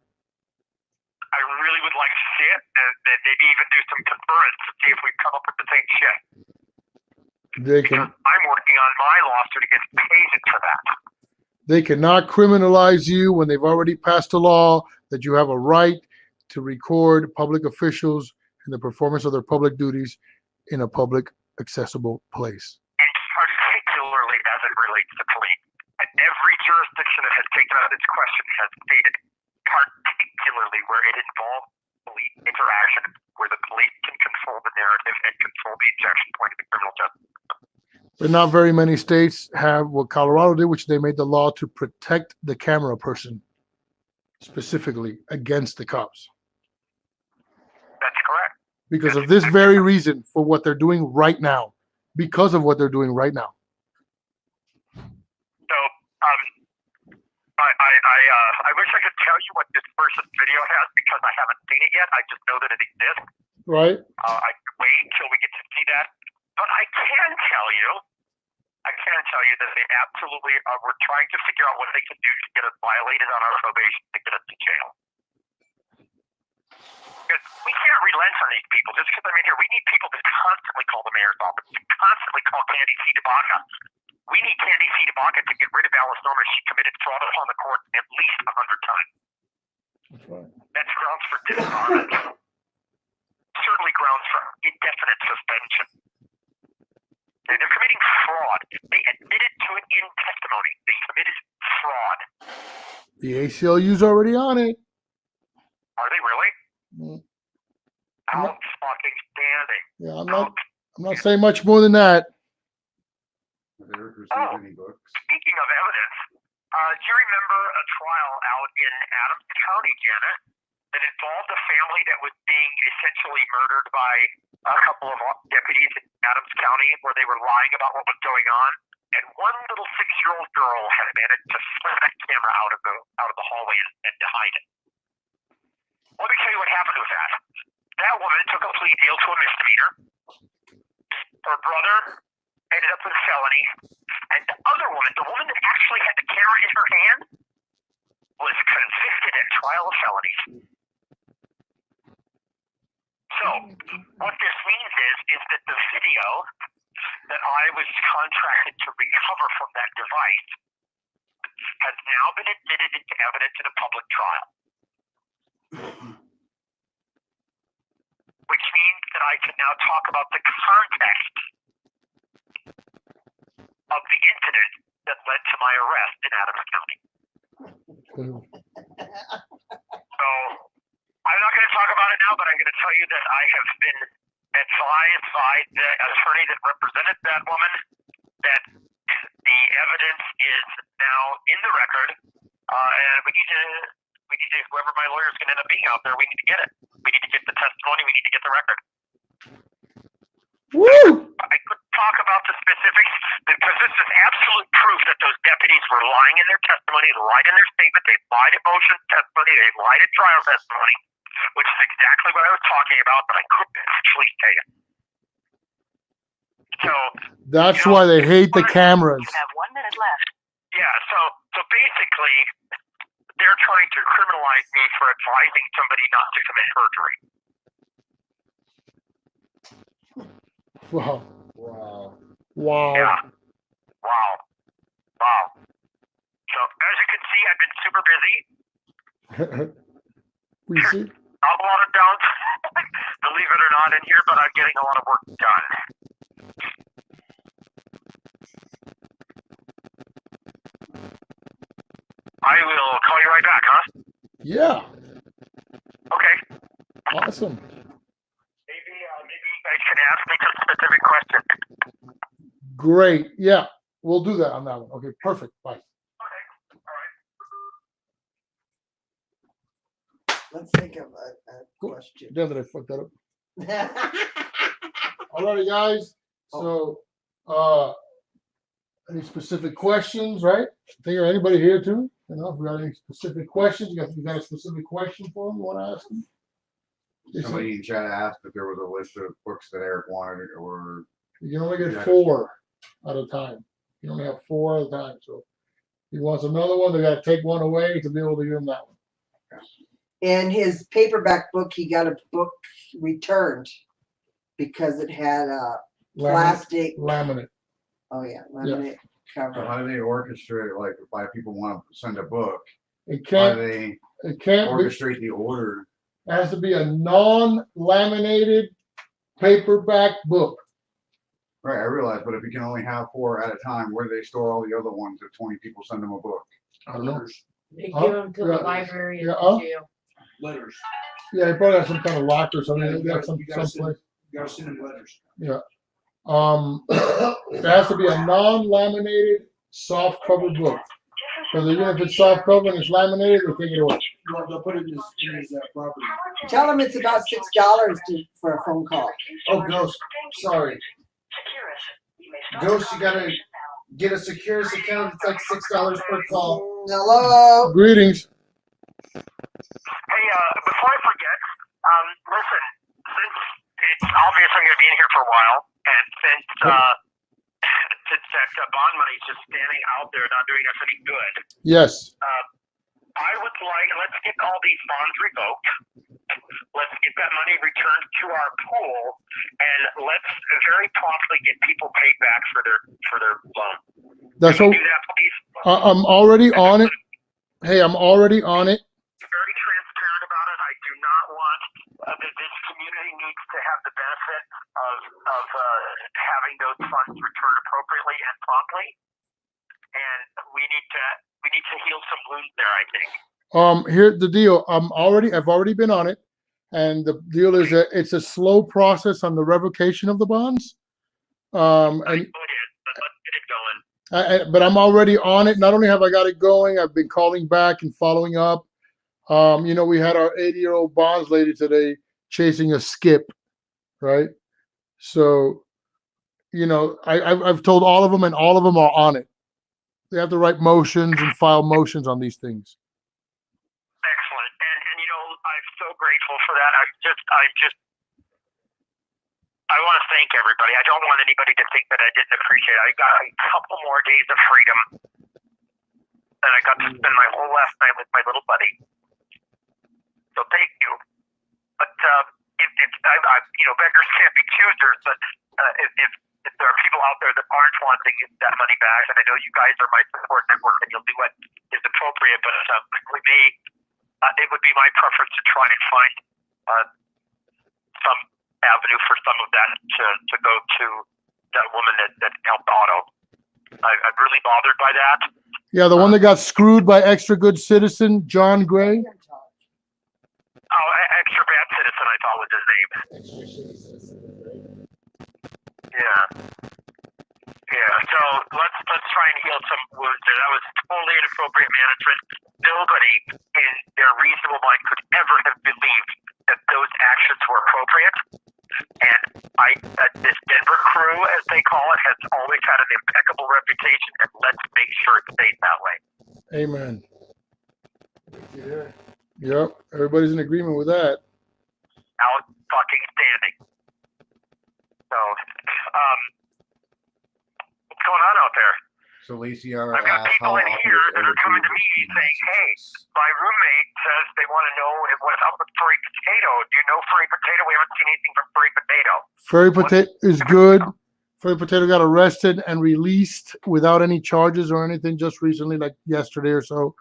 I really would like to see it, and then maybe even do some concurrence to see if we come up with the same shit. They can. Because I'm working on my lawsuit against Pazen for that. They cannot criminalize you when they've already passed a law that you have a right to record public officials and the performance of their public duties in a public accessible place. And particularly as it relates to police. Every jurisdiction that has taken up this question has stated, particularly where it involves police interaction, where the police can control the narrative and control the objection point of the criminal justice. But not very many states have what Colorado did, which they made the law to protect the camera person specifically against the cops. That's correct. Because of this very reason, for what they're doing right now. Because of what they're doing right now. So, I wish I could tell you what this person's video has because I haven't seen it yet. I just know that it exists. Right? I can wait until we get to see that. But I can tell you that they absolutely were trying to figure out what they could do to get us violated on our probation to get us to jail. Because we can't relent on these people just because I'm in here. We need people to constantly call the mayor's office, to constantly call Candy C. DeBaca. We need Candy C. DeBaca to get rid of Alice Norman. She committed fraud upon the court at least 100 times. That's right. That's grounds for disarmament. Certainly grounds for indefinite suspension. They're committing fraud. They admitted to it in testimony. They committed fraud. The ACLU's already on it. Are they really? Mm. Outstanding. Yeah, I'm not saying much more than that. Speaking of evidence, do you remember a trial out in Adams County, Janet, that involved a family that was being essentially murdered by a couple of deputies in Adams County where they were lying about what was going on? And one little 6-year-old girl had managed to slip that camera out of the hallway and to hide it. Let me tell you what happened with that. That woman took a plea deal to a misdemeanor. Her brother ended up with a felony. And the other woman, the woman that actually had the camera in her hand, was convicted at trial of felonies. So, what this means is that the video that I was contracted to recover from that device has now been admitted into evidence in a public trial. Which means that I can now talk about the context of the incident that led to my arrest in Adams County. So, I'm not going to talk about it now, but I'm going to tell you that I have been advised by the attorney that represented that woman that the evidence is now in the record, and we need to, whoever my lawyer is going to end up being out there, we need to get it. We need to get the testimony, we need to get the record. Woo! I couldn't talk about the specifics because this is absolute proof that those deputies were lying in their testimony, lied in their statement, they lied at motion testimony, they lied at trial testimony, which is exactly what I was talking about, but I couldn't actually say it. So That's why they hate the cameras. You have 1 minute left. yeah, so basically they're trying to criminalize me for advising somebody not to commit perjury. Wow. Wow. Wow. Yeah. Wow. So as you can see, I've been super busy. We see. Not a lot of downs, believe it or not, in here, but I'm getting a lot of work done. I will call you right back, huh? Yeah. Okay. Awesome. Maybe you guys can ask me some specific questions. Great. Yeah. We'll do that on that one. Okay. Perfect. Bye. Let's think of a question. Damn, did I fuck that up? Alrighty, guys. So, any specific questions, right? I think anybody here too? You know, if we got any specific questions, you got a specific question for them you want to ask them? Somebody in chat asked if there was a list of books that Eric wanted, or You can only get Yeah. 4 at a time. You only have 4 at a time. So, if he wants another one, they got to take one away to be able to give him that one. In his paperback book, he got a book returned because it had a Laminate. plastic. Laminate. Oh yeah, laminate So how do they orchestrate, like, if five people want to send a book, It how do can't, they it can't be, it orchestrate the order? has to be a non-laminated paperback book. Right, I realize, but if you can only have 4 at a time, where do they store all the other ones if 20 people send them a book? I don't know. They Huh? give them to Yeah. the library and Yeah, the huh? jail. Letters. Yeah, they probably have some kind of lock or something. Yeah, They you got gotta- some you gotta someplace. You gotta send them letters. It has to be a non-laminated soft cover book. Because even if it's soft cover and it's laminated, they take it away. They'll put it in his property. Tell them it's about $6 for a phone call. Oh, Ghost, sorry. Ghost, you gotta get a Securus account. It's like $6 per call. Hello? Greetings. Hey, before I forget, listen, since it's obvious I'm going to be in here for a while, and since that bond money's just standing out there not doing us any good, Yes. I would like, let's get all these bonds revoked. Let's get that money returned to our pool, and let's very promptly get people paid back for their loan. That's Can what we do that, please? I'm already on it. Hey, I'm already on it. Very transparent about it. I do not want this community needs to have the benefit of having those funds returned appropriately and promptly, and we need to heal some wounds there, I think. Here's the deal. I've already been on it. And the deal is that it's a slow process on the revocation of the bonds. I And know it is, but let's get it going. but I'm already on it. Not only have I got it going, I've been calling back and following up. We had our 80-year-old bonds lady today chasing a skip, right? So, I've told all of them, and all of them are on it. They have to write motions and file motions on these things. Excellent, and I'm so grateful for that. I want to thank everybody. I don't want anybody to think that I didn't appreciate it. I got a couple more days of freedom, and I got to spend my whole last night with my little buddy. So thank you. But beggars can't be choosers. But if there are people out there that aren't wanting that money back, and I know you guys are my support network, and you'll do what is appropriate. But it would be my preference to try and find some avenue for some of that to go to that woman that helped Otto. I'm really bothered by that. Yeah, the one that got screwed by extra good citizen John Gray. Oh, extra bad citizen, I thought was his name. Yeah. Yeah. So let's try and heal some wounds there. That was totally inappropriate management. Nobody in their reasonable mind could ever have believed that those actions were appropriate. And this Denver crew, as they call it, has always had an impeccable reputation, and let's make sure it stays that way. Amen. Yep, everybody's in agreement with that. Out fucking standing. So, what's going on out there? So Lacey R. I've got asked people how in often here does that are Eric coming to read me these saying, hey, messages? my roommate says they want to know what's up with Furry Potato. Do you know Furry Potato? We haven't seen anything from Furry Potato. Furry Potato is good. Furry Potato got arrested and released without any charges or anything just recently, like yesterday or so.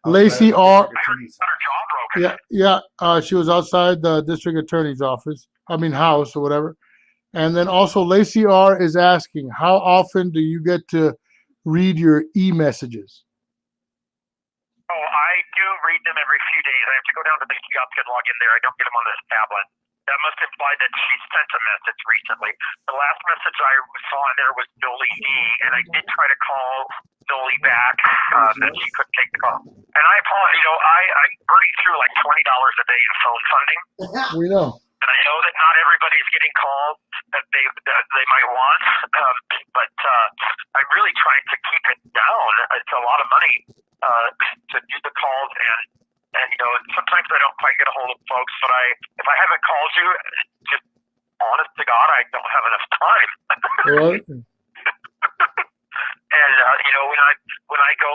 Lacey R. Attorney's Got her jaw broken. Yeah. She was outside the district attorney's house or whatever. And then also Lacey R. is asking, how often do you get to read your e-messages? Oh, I do read them every few days. I have to go down to the kiosk and log in there. I don't get them on this tablet. That must imply that she sent a message recently. The last message I saw in there was Jolie D, and I did try to call Jolie back, that she couldn't take the call. And I apologize. I'm burning through like $20 a day in phone funding. We know. And I know that not everybody's getting calls that they might want, but I'm really trying to keep it down. It's a lot of money to do the calls, and sometimes I don't quite get a hold of folks. But if I haven't called you, just honest to God, I don't have enough time. Right? And when I go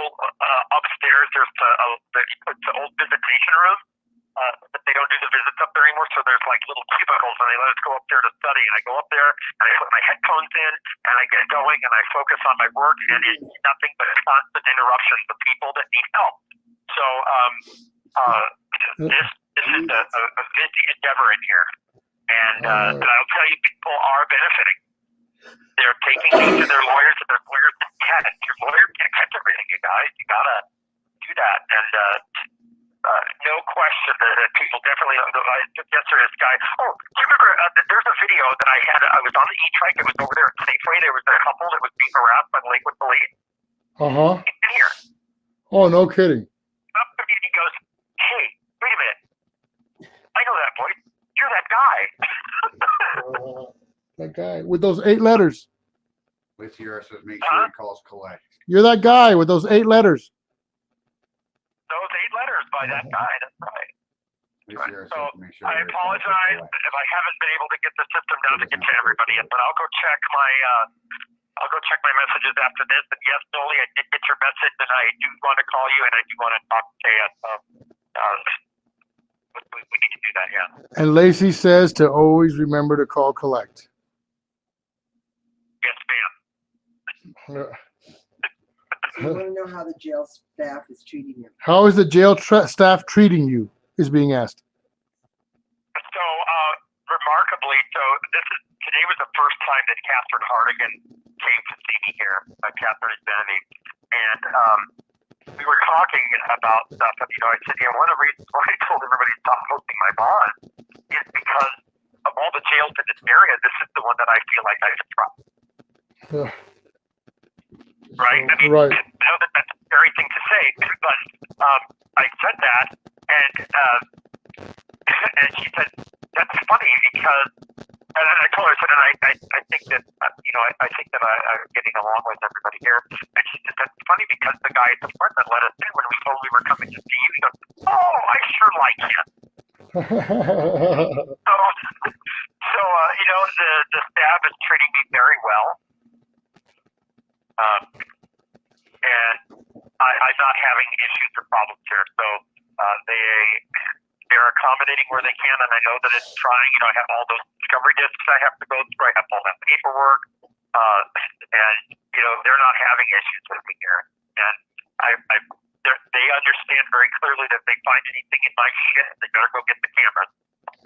upstairs, there's the old visitation room. But they don't do the visits up there anymore, so there's like little cubicles, and they let us go up there to study. And I go up there and I put my headphones in and I get going and I focus on my work, and it's nothing but constant interruptions of people that need help. So this is a busy endeavor in here, and but I'll tell you, people are benefiting. They're taking things to their lawyers, and their lawyers can't. Your lawyer can't catch everything, you guys. You gotta do that, and no question that people definitely. Yesterday, this guy. Oh, do you remember? There's a video that I had. I was on the E-Trike. It was over there at Safeway. There was a couple that was being harassed by the Lakewood police. In here. Oh, no kidding. Up to me, and he goes, "Hey, wait a minute. I know that voice. You're that guy." That guy with those 8 letters. Lacey Harris says make sure he calls collect. You're that guy with those 8 letters. Those 8 letters by that guy. That's right. Lacey Harris So says make sure I he calls apologize collect. if I haven't been able to get the system down to get to everybody, but I'll go check my messages after this. And yes, Dolly, I did get your message, and I do want to call you, and I do want to talk to you. We need to do that, yeah. And Lacey says to always remember to call collect. Yes, ma'am. You want to know how the jail staff is treating you? How is the jail staff treating you? Is being asked. So, remarkably, today was the first time that Catherine Hardigan came to see me here, Catherine Identity, and we were talking about stuff, and I said, one of the reasons why I told everybody to stop posting my bond is because of all the jails in this area, this is the one that I feel like I should trust. Right? I mean, Right. I know that that's a scary thing to say, but I said that, and she said, "That's funny because," and I told her, I said, and I think that, I think that I'm getting along with everybody here. And she said, "That's funny because the guy at the front that let us in when we told we were coming to see you, he goes, oh, I sure like him." So, the staff is treating me very well. And I'm not having issues or problems here. So they're accommodating where they can, and I know that it's trying. I have all those discovery discs I have to go through. I have all that paperwork, and they're not having issues with me here. And they understand very clearly that if they find anything in my shit, they better go get the cameras.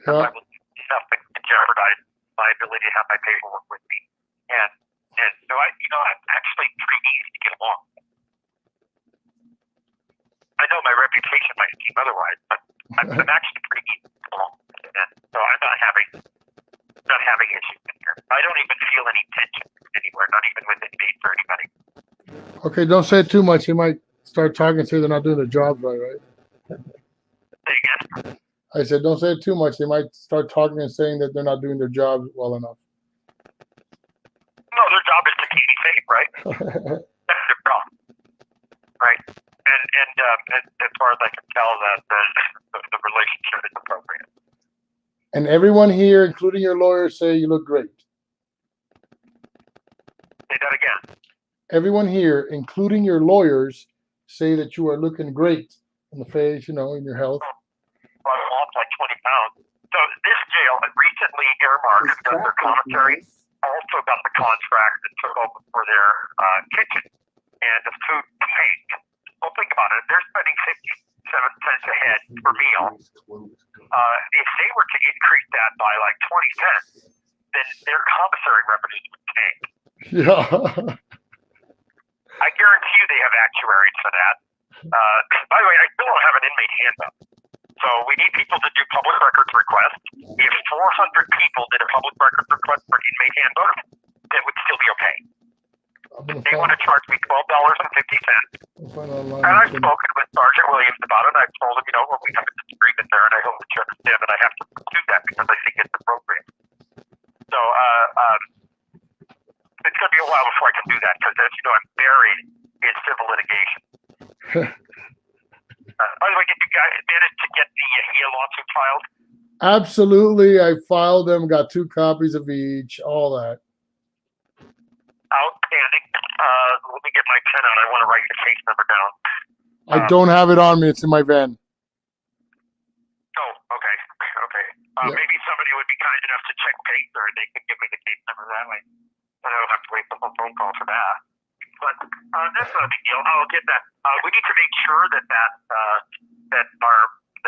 Yeah. I will do nothing to jeopardize my ability to have my paperwork with me. And so I'm actually pretty easy to get along. I know my reputation might seem otherwise, but I'm actually pretty easy to get along. And so I'm not having issues in here. I don't even feel any tension anywhere, not even with inmates or anybody. Okay, don't say it too much. They might start talking to you. They're not doing their jobs right? Say again? I said, don't say it too much. They might start talking and saying that they're not doing their jobs well enough. No, their job is to keep me safe, right? That's their job, right? And as far as I can tell, that the relationship is appropriate. And everyone here, including your lawyers, say you look great. Say that again. Everyone here, including your lawyers, say that you are looking great in the face, in your health. I lost like 20 pounds. So this jail recently earmarked who does their commissary also got the contract and took over for their kitchen and the food tank. Well, think about it. They're spending 57 cents a head per meal. If they were to increase that by like 20 cents, then their commissary revenues would tank. Yeah. I guarantee you they have actuaries for that. By the way, I still don't have an inmate handbook. So we need people to do public records requests. If 400 people did a public records request for an inmate handbook, that would still be okay. They want to charge me $12.50. And I've spoken with Sergeant Williams about it. I've told him, when we have a disagreement there, and I hope that you understand that I have to do that because I think it's appropriate. So it's going to be a while before I can do that because, as you know, I'm buried in civil litigation. By the way, did you guys manage to get the HIA lawsuit filed? Absolutely. I filed them, got 2 copies of each, all that. Outstanding. Let me get my pen out. I want to write the case number down. I don't have it on me. It's in my van. Oh, okay. Okay. Yeah. Maybe somebody would be kind enough to check Pacer and they could give me the case number that way. I don't have to wait for a phone call for that. But that's not a big deal. I'll get that. We need to make sure that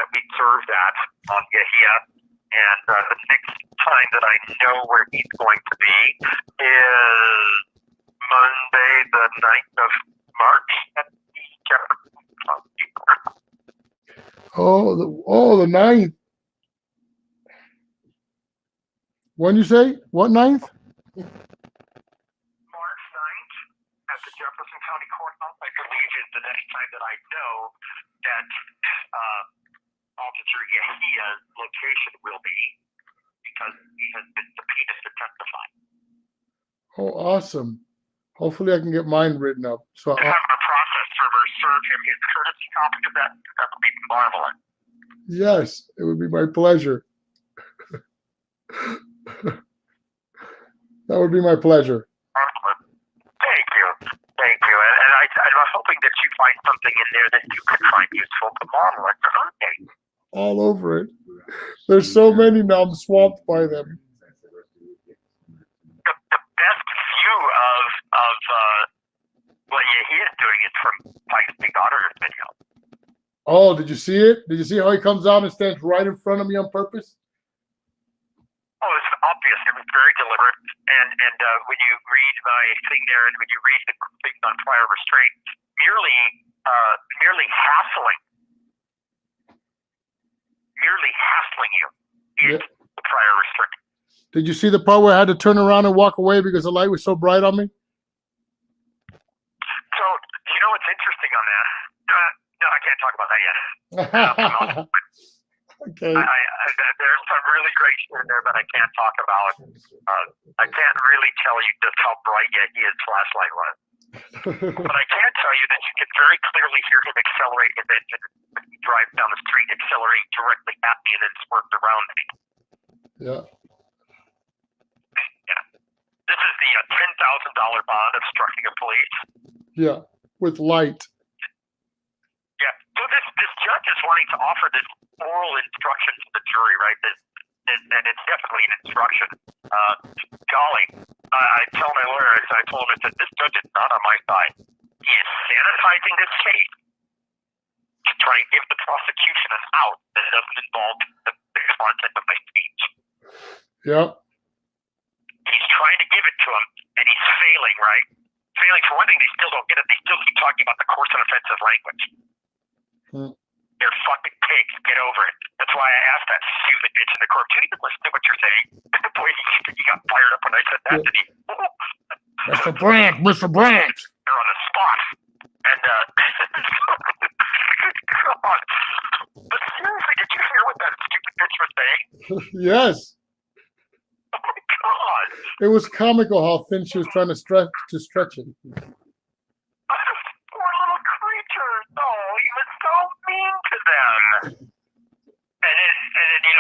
we serve that on Yahia. And the next time that I know where he's going to be is Monday, the 9th of March at the Jefferson. The 9th. When you say? What 9th? March 9th at the Jefferson County Courthouse, I believe, is the next time that I know that Officer Yahia's location will be, because he has been subpoenaed to testify. Oh, awesome. Hopefully I can get mine written up. So To have a process server serve him his courtesy copy of that would be marvelous. yes, it would be my pleasure. That would be my pleasure. Thank you. Thank you. And I'm hoping that you find something in there that you could find useful tomorrow at the update. All over it. There's so many now, I'm swamped by them. The best view of what he is doing is from Mike's Big Auditor's video. Oh, did you see it? Did you see how he comes out and stands right in front of me on purpose? Oh, it's obvious. It was very deliberate. And when you read my thing there, and when you read the things on prior restraint, merely hassling you is the prior restraint. Did you see the part where I had to turn around and walk away because the light was so bright on me? So, you know what's interesting on that? No, I can't talk about that yet. Okay. There's some really great shit in there that I can't talk about. I can't really tell you just how bright his flashlight was. But I can tell you that you can very clearly hear him accelerate his engine when he drives down the street, accelerating directly at me and then swerves around me. Yeah. Yeah. This is the $10,000 bond obstructing a police. Yeah. With light. Yeah. So this judge is wanting to offer this oral instruction to the jury, right? And it's definitely an instruction. Golly, I tell my lawyer, I told him, I said, this judge is not on my side. He is sanitizing this case to try and give the prosecution an out that doesn't involve the content of my speech. Yep. He's trying to give it to him, and he's failing, right? Failing. For one thing, they still don't get it. They still keep talking about the coarse and offensive language. They're fucking pigs. Get over it. That's why I asked that stupid bitch in the court, can you even listen to what you're saying? Boy, he got fired up when I said that, did he? Mr. Brandt. They're on the spot. And, God. But seriously, did you hear what that stupid bitch was saying? Yes. Oh, my God. It was comical how thin she was trying to stretch it. Poor little creatures. Oh, he was so mean to them. And then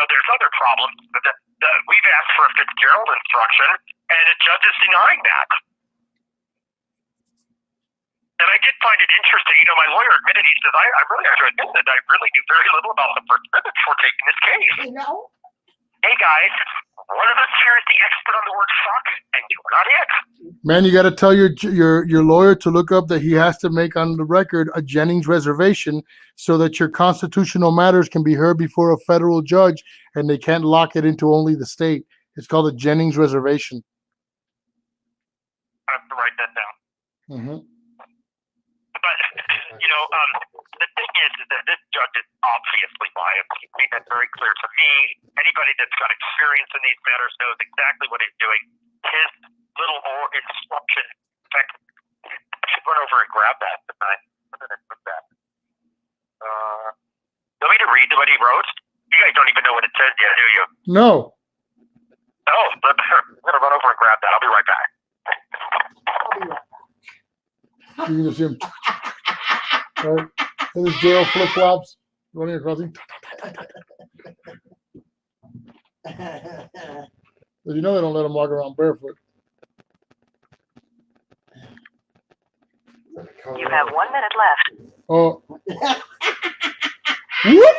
there's other problems. We've asked for a Fitzgerald instruction, and the judge is denying that. And I did find it interesting. My lawyer admitted, he says, I really have to admit that I really knew very little about the First Amendment before taking this case. Hey, guys, one of us here is the expert on the word fuck, and you're not it. Man, you got to tell your lawyer to look up that he has to make on the record a Jennings reservation so that your constitutional matters can be heard before a federal judge, and they can't lock it into only the state. It's called a Jennings reservation. I have to write that down. Mm-hmm. But, the thing is that this judge is obviously biased. He made that very clear to me. Anybody that's got experience in these matters knows exactly what he's doing. His little instruction. In fact, I should run over and grab that tonight. Where did I put that? You want me to read what he wrote? You guys don't even know what it says yet, do you? No. Oh, I'm going to run over and grab that. I'll be right back. You can just see him. Right? In his jail flip flops, running across him. But they don't let him walk around barefoot. You have 1 minute left. Oh. Whoop!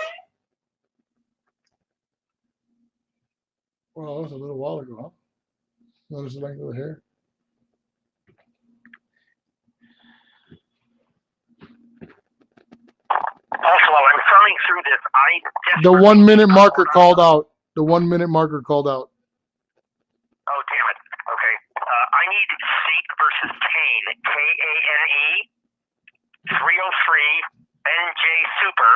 Well, that was a little while ago, huh? Notice the length of the hair. Also, while I'm thumbing through this, The 1 minute marker called out. The 1 minute marker called out. Oh, damn it. Okay. I need Sate versus Kane. Kane. 303 NJ Super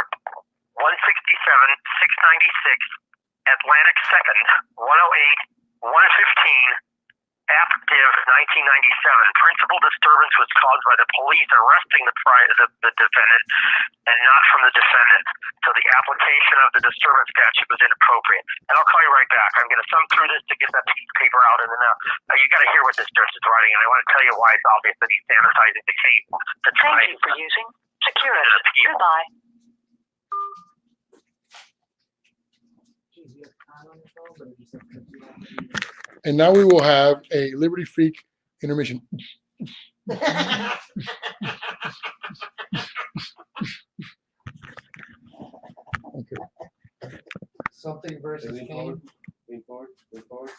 167 696 Atlantic 2nd 108 115 Active 1997. Principal disturbance was caused by the police arresting the defendant and not from the defendant. So the application of the disturbance statute was inappropriate. And I'll call you right back. I'm going to thumb through this to get that piece of paper out, and then you got to hear what this judge is writing, and I want to tell you why it's obvious that he's sanitizing the case to try Thank you for using Securus. Goodbye. Geez, you have time on your phone, but it just says that you don't- And now we will have a Liberty Freak intermission. Okay. Something versus Lean Kane. forward, lean forward, lean forward.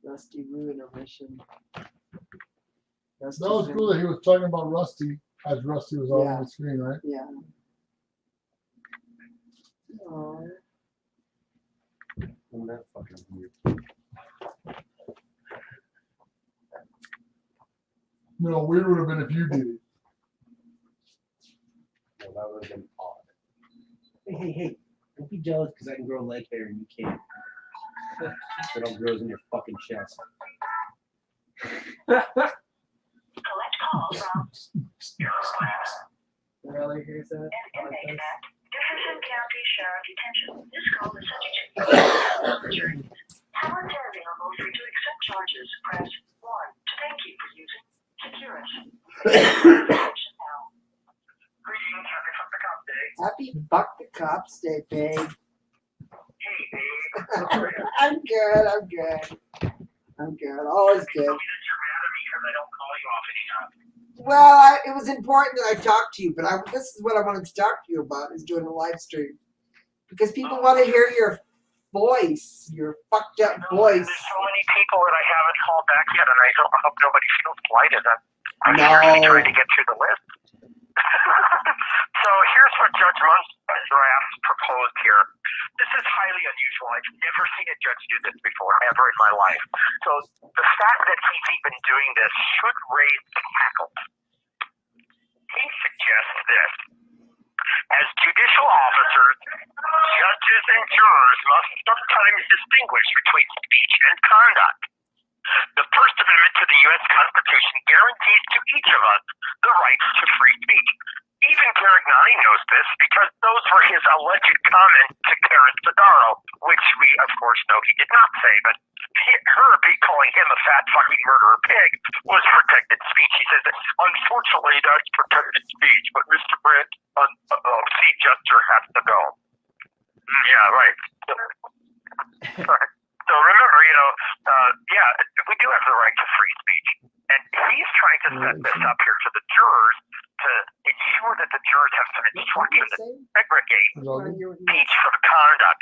Rusty Roo intermission. That was cool that he was talking about Rusty as Rusty was all on the screen, right? Yeah. Oh. Isn't that fucking weird? No, weird would have been if you did it. Well, that would have been odd. Hey, don't be jealous because I can grow leg hair and you can't. It all grows in your fucking chest. Collect call from Really, here's that? an inmate at Jefferson County Sheriff Detention. This call is subject to monitoring. Talents are available for you to accept charges. Press 1 to thank you for using Securus. Attention now. Greetings, happy Fuck the Cop Day. Happy Fuck the Cops Day, babe. Hey, babe. How are you? I'm good. I'm good. Always good. You're mad at me because I don't call you off anytime. Well, it was important that I talk to you, but this is what I wanted to talk to you about, is doing a live stream. Because people want to hear your voice, your fucked up voice. There's so many people that I haven't called back yet, and I hope nobody feels slighted. I'm No. seriously trying to get through the list. So here's what Judge Mundraft proposed here. This is highly unusual. I've never seen a judge do this before, ever in my life. So the fact that he's even doing this should raise hackles. He suggests this. As judicial officers, judges and jurors must sometimes distinguish between speech and conduct. The First Amendment to the U.S. Constitution guarantees to each of us the rights to free speech. Even Garignani knows this because those were his alleged comments to Karen Sadaro, which we, of course, know he did not say, but her calling him a fat fucking murderer pig was protected speech. He says that, unfortunately, that's protected speech, but Mr. Brandt, Chief Jester has to go. Yeah, right. So remember, we do have the right to free speech. And he's trying to set this up here to the jurors to ensure that the jurors have some instruction that segregate speech from conduct.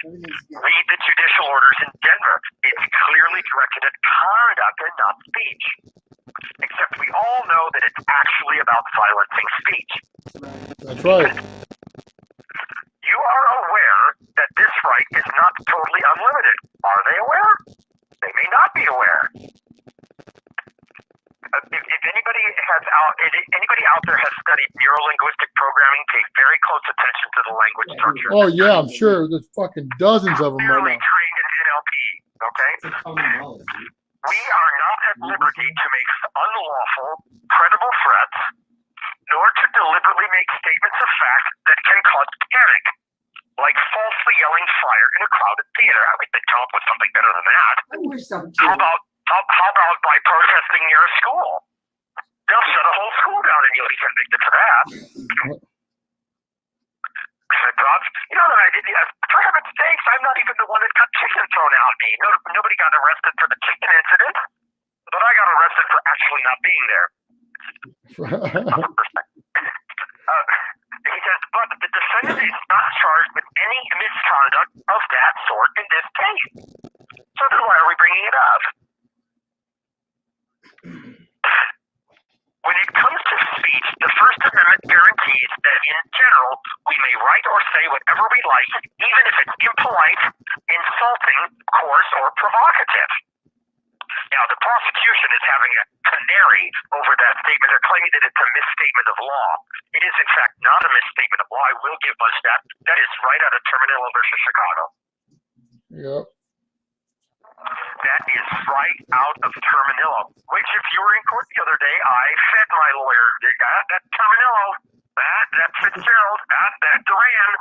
Read the judicial orders in Denver. It's clearly directed at conduct and not speech. Except we all know that it's actually about silencing speech. That's right. You are aware that this right is not totally unlimited. Are they aware? They may not be aware. If anybody out there has studied neurolinguistic programming, pay very close attention to the language structure. Oh yeah, I'm sure there's fucking dozens of them right Clearly now. trained in NLP, okay? It's a common knowledge. We are not at liberty to make unlawful, credible threats, nor to deliberately make statements of fact that can cause panic, like falsely yelling fire in a crowded theater. I think they come up with something better than that. I wish some How about by protesting near a school? they'll shut a whole school down and you'll be convicted for that. I said, Bob, you know that I did, for heaven's sakes, I'm not even the one that got chicken thrown out at me. No, nobody got arrested for the chicken incident, but I got arrested for actually not being there. He says, but the defendant is not charged with any misconduct of that sort in this case. So then why are we bringing it up? When it comes to speech, the First Amendment guarantees that in general, we may write or say whatever we like, even if it's impolite, insulting, coarse, or provocative. Now, the prosecution is having a canary over that statement. They're claiming that it's a misstatement of law. It is, in fact, not a misstatement of law. I will give us that. That is right out of Terminillo versus Chicago. Yep. That is right out of Terminillo. Which, if you were in court the other day, I fed my lawyer. That Terminillo, that Fitzgerald, that Duran.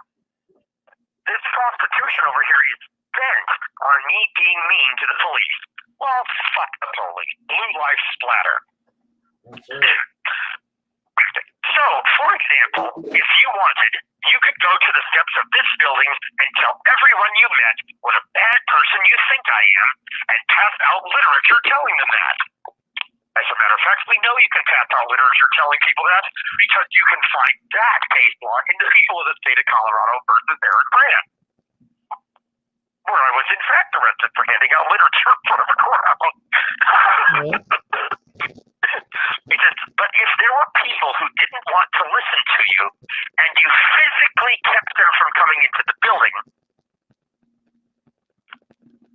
This prostitution over here is bent on me being mean to the police. Well, fuck the police. Blue lives splatter. So, for example, if you wanted, you could go to the steps of this building and tell everyone you met what a bad person you think I am and pass out literature telling them that. As a matter of fact, we know you can pass out literature telling people that because you can find that case law in the People of the State of Colorado versus Eric Grant, where I was in fact arrested for handing out literature in front of a courthouse. He says, but if there were people who didn't want to listen to you and you physically kept them from coming into the building,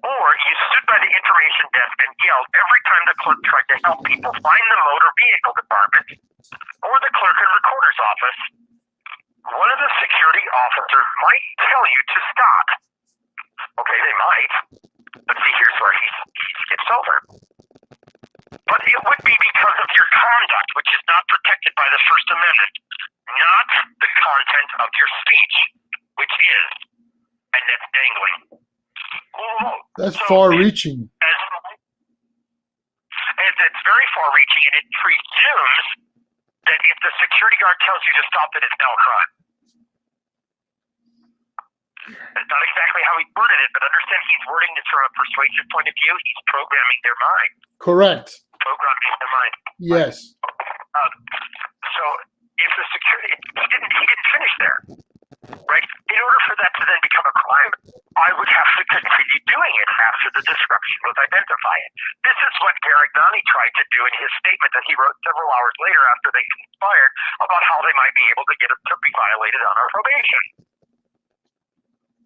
or you stood by the information desk and yelled every time the clerk tried to help people find the motor vehicle department or the clerk and recorder's office, one of the security officers might tell you to stop. Okay, they might, but see, here's where he skips over. But it would be because of your conduct, which is not protected by the First Amendment, not the content of your speech, which is, and that's dangling. Whoa. That's So far-reaching. It's very far-reaching, and it presumes that if the security guard tells you to stop, that it's now a crime. That's not exactly how he worded it, but understand he's wording this from a persuasive point of view. He's programming their mind. Correct. Programming their mind. Yes. So if the security, he didn't finish there, right? In order for that to then become a crime, I would have to continue doing it after the disruption was identified. This is what Garignani tried to do in his statement that he wrote several hours later after they conspired about how they might be able to get us to be violated on our probation.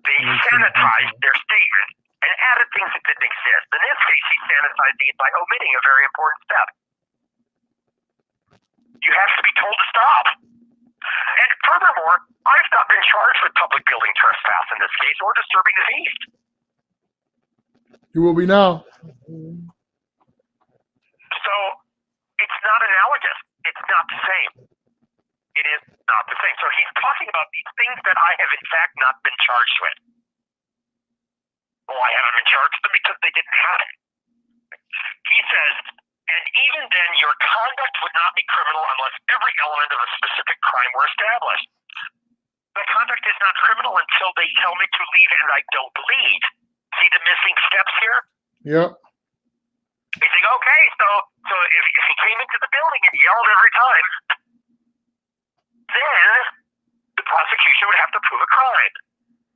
They sanitized their statement and added things that didn't exist. In this case, he sanitized it by omitting a very important step. You have to be told to stop. And furthermore, I've not been charged with public building trespass in this case or disturbing the peace. You will be now. So it's not analogous. It's not the same. It is not the same. So he's talking about these things that I have in fact not been charged with. Well, I haven't been charged with them because they didn't have it. He says, and even then your conduct would not be criminal unless every element of a specific crime were established. The conduct is not criminal until they tell me to leave and I don't leave. See the missing steps here? Yep. You think, okay, so if he came into the building and yelled every time, then the prosecution would have to prove a crime.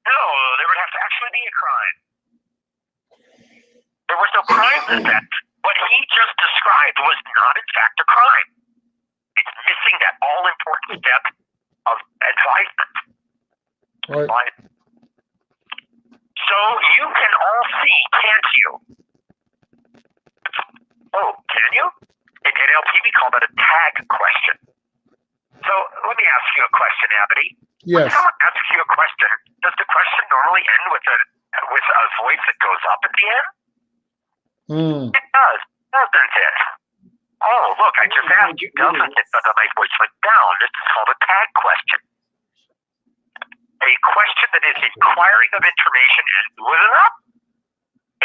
No, there would have to actually be a crime. There was no crime in that. What he just described was not, in fact, a crime. It's missing that all-important step of advisement. Right. So you can all see, can't you? Oh, can you? In NLP, we call that a tag question. So let me ask you a question, Abity. Yes. When someone asks you a question, does the question normally end with a voice that goes up at the end? It does, doesn't it? Oh, look, I just asked you, doesn't it? But then my voice went down. This is called a tag question. A question that is inquiring of information and with an up.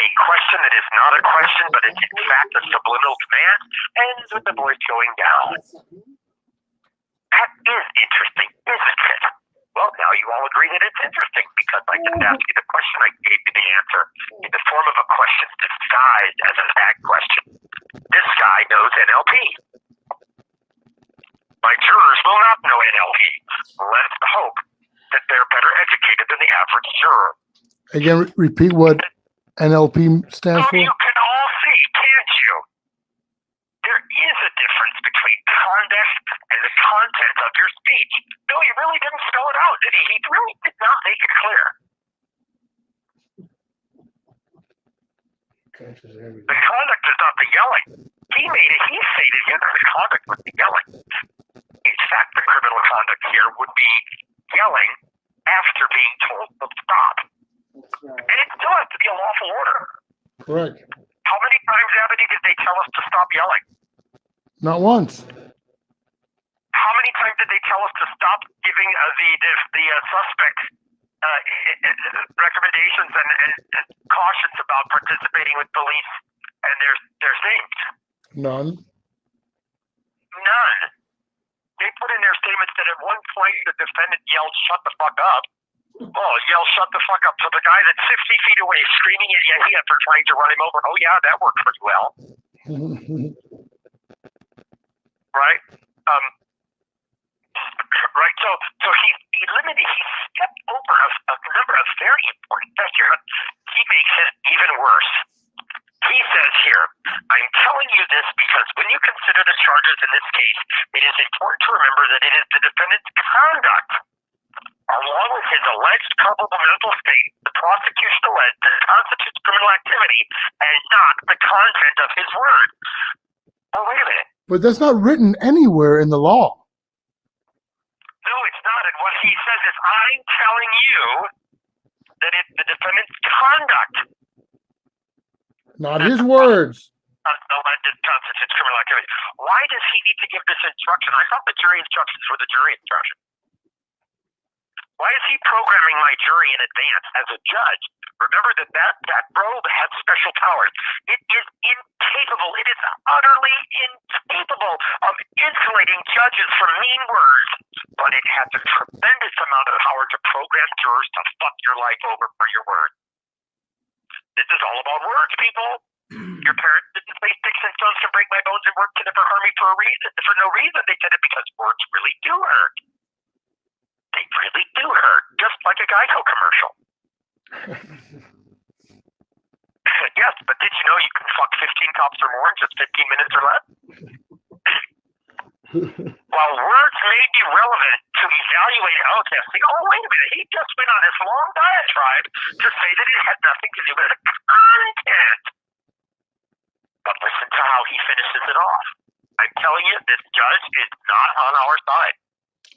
A a question that is not a question, but it's in fact a subliminal command, ends with the voice going down. That is interesting, isn't it? Well, now you all agree that it's interesting because I didn't ask you the question, I gave you the answer in the form of a question disguised as a fact question. This guy knows NLP. My jurors will not know NLP. Let's hope that they're better educated than the average juror. Again, repeat what NLP stands So for. you can all see, can't you? There is a difference between conduct and the content of your speech. No, he really didn't spell it out, did he? He really did not make it clear. The conduct is not the yelling. He stated here that the conduct was the yelling. In fact, the criminal conduct here would be yelling after being told to stop. And it still has to be a lawful order. Correct. How many times, Abity, did they tell us to stop yelling? Not once. How many times did they tell us to stop giving the suspect recommendations and cautions about participating with police and their things? None. None. They put in their statements that at one point the defendant yelled, "Shut the fuck up." Oh, yell, "Shut the fuck up." So the guy that's 50 feet away screaming at Yahya for trying to run him over. Oh yeah, that worked pretty well. Right? Right. So he stepped over a number of very important things here. He makes it even worse. He says here, "I'm telling you this because when you consider the charges in this case, it is important to remember that it is the defendant's conduct, along with his alleged culpable mental state, the prosecution alleged that constitutes criminal activity, and not the content of his words." Oh, wait a minute. But that's not written anywhere in the law. No, it's not. And what he says is, "I'm telling you that it's the defendant's conduct Not his words. alleged constitutes criminal activity." Why does he need to give this instruction? I thought the jury instructions were the jury instruction. Why is he programming my jury in advance as a judge? Remember that robe has special powers. It is incapable, it is utterly incapable of insulating judges from mean words, but it has a tremendous amount of power to program jurors to fuck your life over for your words. This is all about words, people. Your parents didn't say sticks and stones can break my bones and words can never harm me for no reason. They said it because words really do hurt. They really do hurt, just like a Geico commercial. Yes, but did you know you can fuck 15 cops or more in just 15 minutes or less? While words may be relevant to evaluate testing, oh, wait a minute, he just went on this long diatribe to say that it had nothing to do with the content. But listen to how he finishes it off. I'm telling you, this judge is not on our side.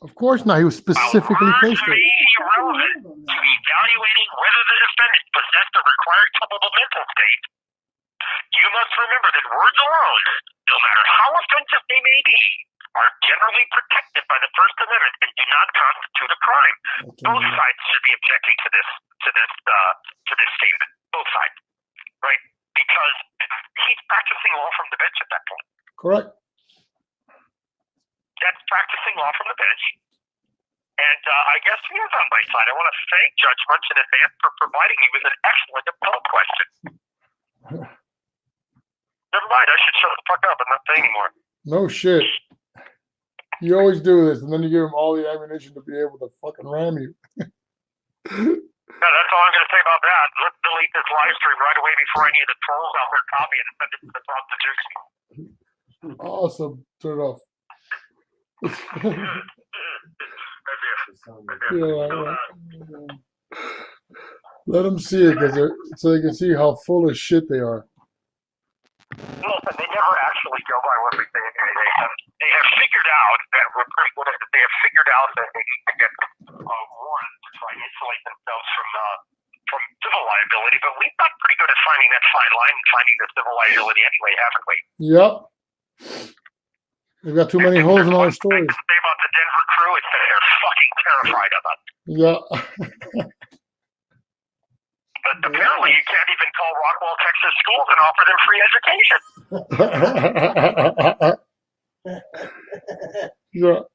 Of course not. He was specifically While placed words may there. be relevant to evaluating whether the defendant possessed the required culpable mental state, you must remember that words alone, no matter how offensive they may be, are generally protected by the First Amendment and do not constitute a crime. Both sides should be objecting to this statement. Both sides, right? Because he's practicing law from the bench at that point. Correct. That's practicing law from the bench. And I guess he is on my side. I want to thank Judge Munch in advance for providing me with an excellent appellate question. Never mind, I should shut the fuck up and not say anymore. No shit. You always do this, and then you give him all the ammunition to be able to fucking ram you. Yeah, that's all I'm going to say about that. Let's delete this live stream right away before any of the trolls out there copy it and send it to the prostitution. Awesome. Turn it off. Yeah, let them see it so they can see how full of shit they are. Listen, they never actually go by what we say. They have figured out that we're pretty good at it. They have figured out that they need to get warrants to try and insulate themselves from civil liability, but we've got pretty good at finding that fine line and finding the civil liability anyway, haven't we? Yep. We've got too many holes in our stories. The thing to say about the Denver crew is that they're fucking terrified of us. Yeah. But But apparently you can't even call Rockwell, Texas schools and offer them free education. Yeah.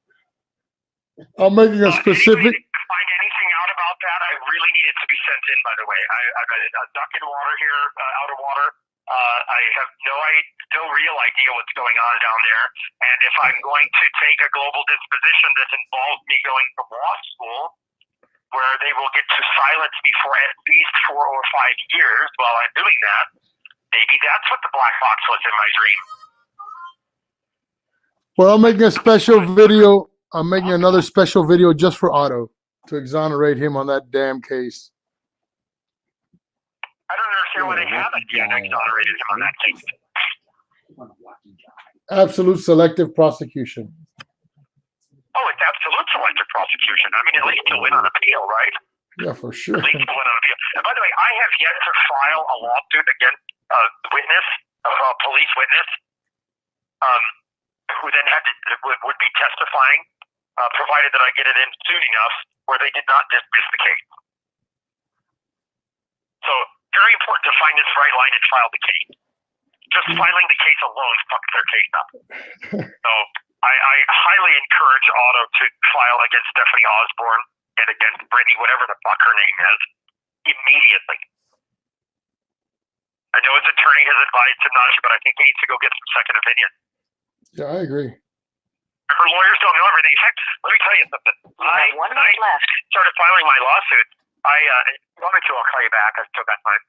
I'm making a specific. Anybody can find anything out about that, I really need it to be sent in, by the way. I've got a duck in water here, out of water. I have no real idea what's going on down there. And if I'm going to take a global disposition that involves me going to law school, where they will get to silence me for at least 4 or 5 years while I'm doing that, maybe that's what the black box was in my dream. Well, I'm making a special video. I'm making another special video just for Otto to exonerate him on that damn case. I don't understand why they haven't yet exonerated him on that case. Absolute selective prosecution. Oh, it's absolute selective prosecution. I mean, at least he'll win on appeal, right? Yeah, for sure. At least he'll win on appeal. And by the way, I have yet to file a lawsuit against a witness, a police witness, who then would be testifying, provided that I get it in soon enough, where they did not dismiss the case. So, very important to find this right line and file the case. Just filing the case alone fucks their case up. So, I highly encourage Otto to file against Stephanie Osborne and against Brittany, whatever the fuck her name is, immediately. I know his attorney has advised him not to, but I think he needs to go get some second opinion. Yeah, I agree. Her lawyers don't know everything. In fact, let me tell you something. I started filing my lawsuit. If you want me to, I'll call you back. I've still got time.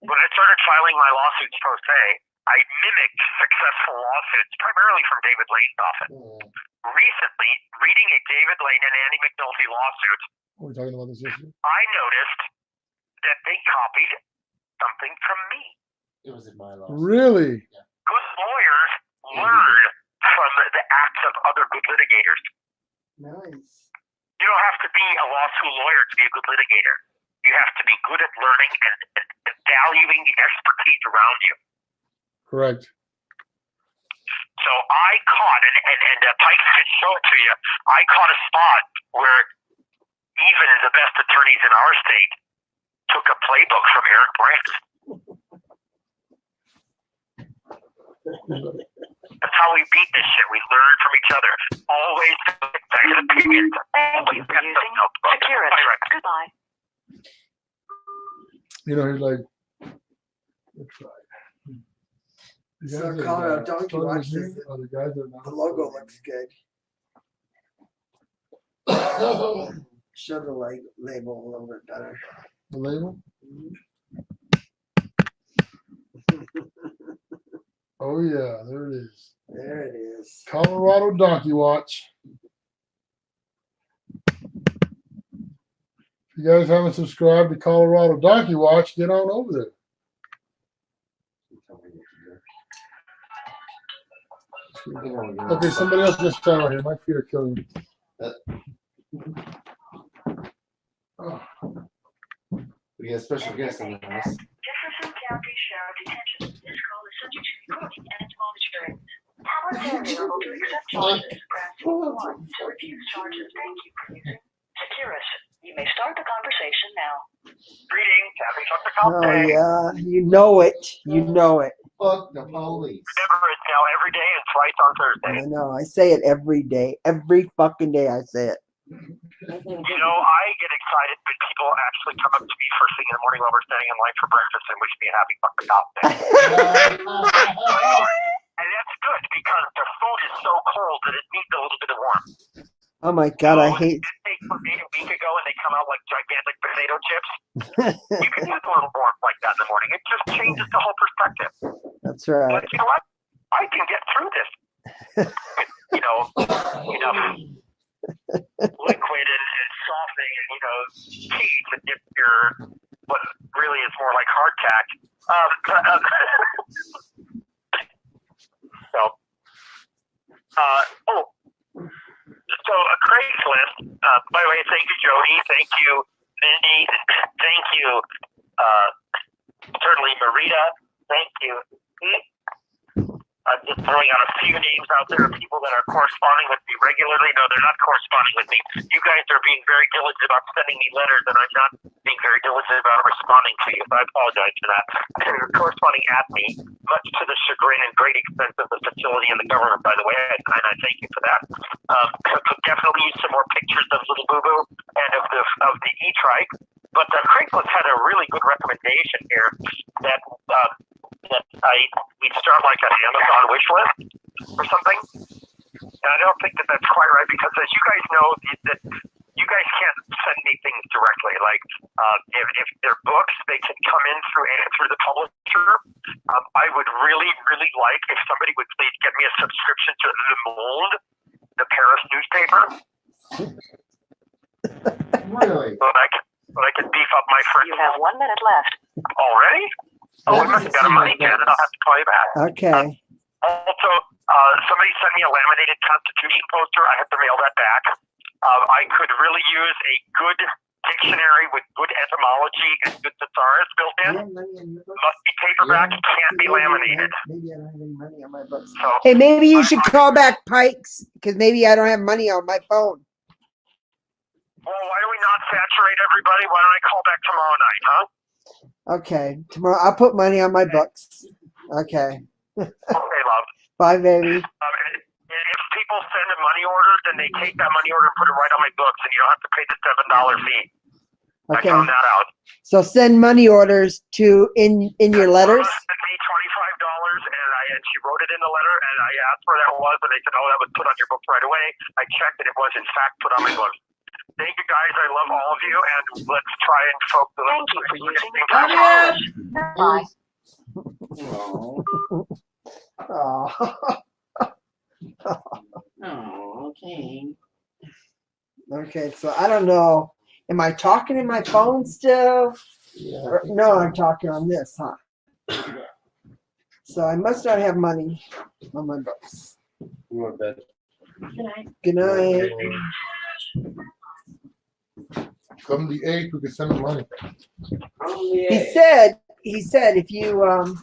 When I started filing my lawsuits pro se, I mimicked successful lawsuits, primarily from David Lane's office. Recently, reading a David Lane and Andy McNulty lawsuit, Are we talking about this issue? I noticed that they copied something from me. It was in my law. Really? Good lawyers learn from the acts of other good litigators. Nice. You don't have to be a law school lawyer to be a good litigator. You have to be good at learning and valuing the expertise around you. Correct. So I caught, and Pikes can show it to you, I caught a spot where even the best attorneys in our state took a playbook from Eric Brandt. That's how we beat this shit. We learn from each other. Always second opinions. Always get some notebook. Securus. Goodbye. You know, he's like, that's right. The So guys that, Colorado Donkey started Watch here says are the guys that are not- the logo looks good. Show the label a little bit better. The label? Oh yeah, there it is. There it is. Colorado Donkey Watch. If you guys haven't subscribed to Colorado Donkey Watch, get on over there. Okay, somebody else just stand right here. My feet are killing me. Oh, We got a special guest in the house. Jefferson County Sheriff Detention. This call is subject to recording and monitoring. Tablets are available to accept charges. Press 1 to refuse charges. Thank you for using Securus. You may start the conversation now. Greetings. Happy Fuck the Oh Cop Day. yeah, you know it. You know it. Fuck the police. Remember, it's now every day and twice on Thursday. I know. I say it every day. Every fucking day I say it. You know, I get excited when people actually come up to me first thing in the morning while we're standing in line for breakfast and wish me a happy Fuck the Cop Day. And that's good because their food is so cold that it needs a little bit of warmth. Oh my god, I hate. They ate a week ago and they come out like gigantic potato chips. You can use a little warmth like that in the morning. It just changes the whole perspective. That's right. But you know what? I can get through this. You know, liquid and softening and, cheese that gives your, what really is more like hardtack. So a Craigslist, by the way, thank you, Jody. Thank you, Mindy. Thank you, certainly Marita. Thank you. I'm just throwing out a few names out there of people that are corresponding with me regularly. No, they're not corresponding with me. You guys are being very diligent about sending me letters, and I'm not being very diligent about responding to you. So I apologize for that. And you're corresponding at me, much to the chagrin and great expense of the facility and the government, by the way, and I thank you for that. Could definitely use some more pictures of Little Boo Boo and of the E-Trike. But Craigslist had a really good recommendation here that we'd start like an Amazon wish list or something. And I don't think that that's quite right because, as you guys know, that you guys can't send me things directly. Like if they're books, they can come in through the publisher. I would really, really like if somebody would please get me a subscription to Le Monde, the Paris newspaper. Really? So that I can beef up my friends. You have 1 minute left. Already? Oh, we must have got a money can, and I'll have to call you back. Okay. Also, somebody sent me a laminated Constitution poster. I have to mail that back. I could really use a good dictionary with good etymology and good thesaurus built in. Must be paperback, can't be laminated. Maybe I don't have any money on my books. So, Hey, maybe you should call back Pikes because maybe I don't have money on my phone. well, why do we not saturate everybody? Why don't I call back tomorrow night, huh? Okay, tomorrow I'll put money on my books. Okay. Okay, love. Bye, baby. If people send a money order, then they take that money order and put it right on my books, and you don't have to pay the $7 fee. Okay. I found that out. So send money orders to in your letters. Sent me $25, and she wrote it in the letter, and I asked where that was, and they said, "Oh, that was put on your books right away." I checked, and it was in fact put on my books. Thank you, guys. I love all of you, and let's try and focus. Thank you for using the Bye. Bye. Oh. Okay. Okay, so I don't know. Am I talking in my phone still? Or, no, I'm talking on this, huh? So I must not have money on my books. You want bed? Good night. Come the 8th, we can send him money. He said if you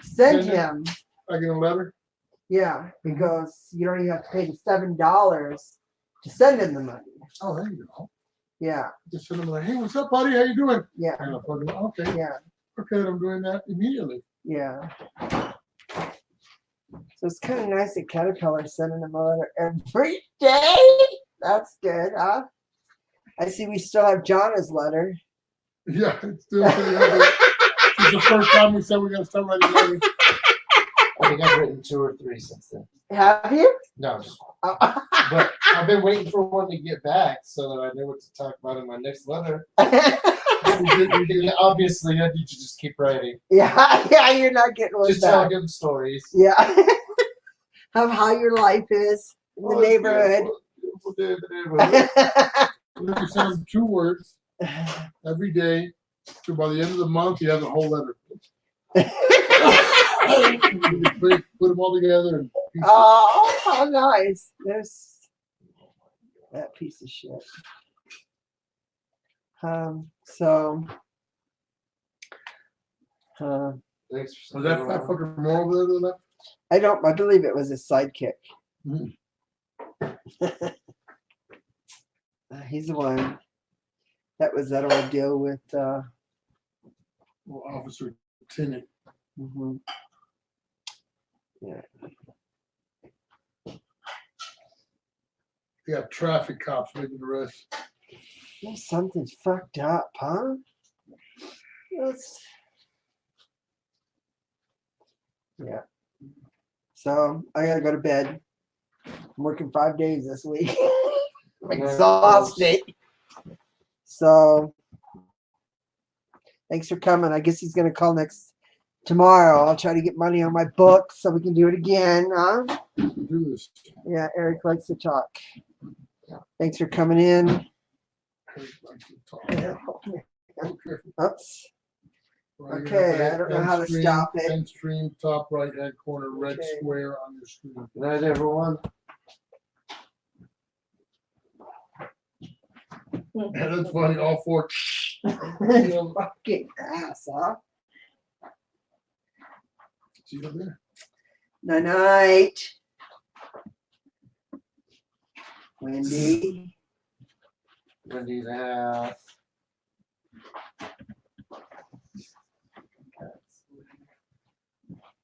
send him, I get a letter? yeah, because you don't even have to pay the $7 to send him the money. Oh, there you go. Yeah, Just send him like, hey, what's up, buddy? How you doing? yeah, And I'll fucking, okay, yeah, okay, I'm doing that immediately. yeah. So it's kind of nice that Caterpillar sending him a letter every day. That's good, huh? I see we still have Jonna's letter. Yeah, it's still This is the first time we said we're gonna start writing letters. I think I've written 2 or 3 since then. Have you? No, just one. Oh. But I've been waiting for one to get back so that I know what to talk about in my next letter. Obviously, I need to just keep writing. yeah, you're not getting one Just back. tell good stories. Yeah. Of how your life is in the neighborhood. Beautiful day in the neighborhood. We're gonna send him 2 words every day. So by the end of the month, you have the whole letter. Put them all together and piece it. Oh, how nice. There's that piece of shit. So Thanks for Was that fucking more over there to the left? I believe it was his sidekick. Mhm. He's the one. That was that old deal with Well, Officer Tennant. mhm. Yeah. They got traffic cops making the rest. Something's fucked up, huh? Yeah. So I gotta go to bed. I'm working 5 days this week. I'm exhausted. So thanks for coming. I guess he's gonna call tomorrow. I'll try to get money on my book so we can do it again, huh? Do this. Yeah, Eric likes to talk. Thanks for coming in. Oops. Okay, I don't know how to stop it. End stream, top right hand corner, red Okay. square on your screen. Good night, everyone. And that's funny, all 4. Fucking ass, huh? See you there. Night night. Wendy. Wendy's house.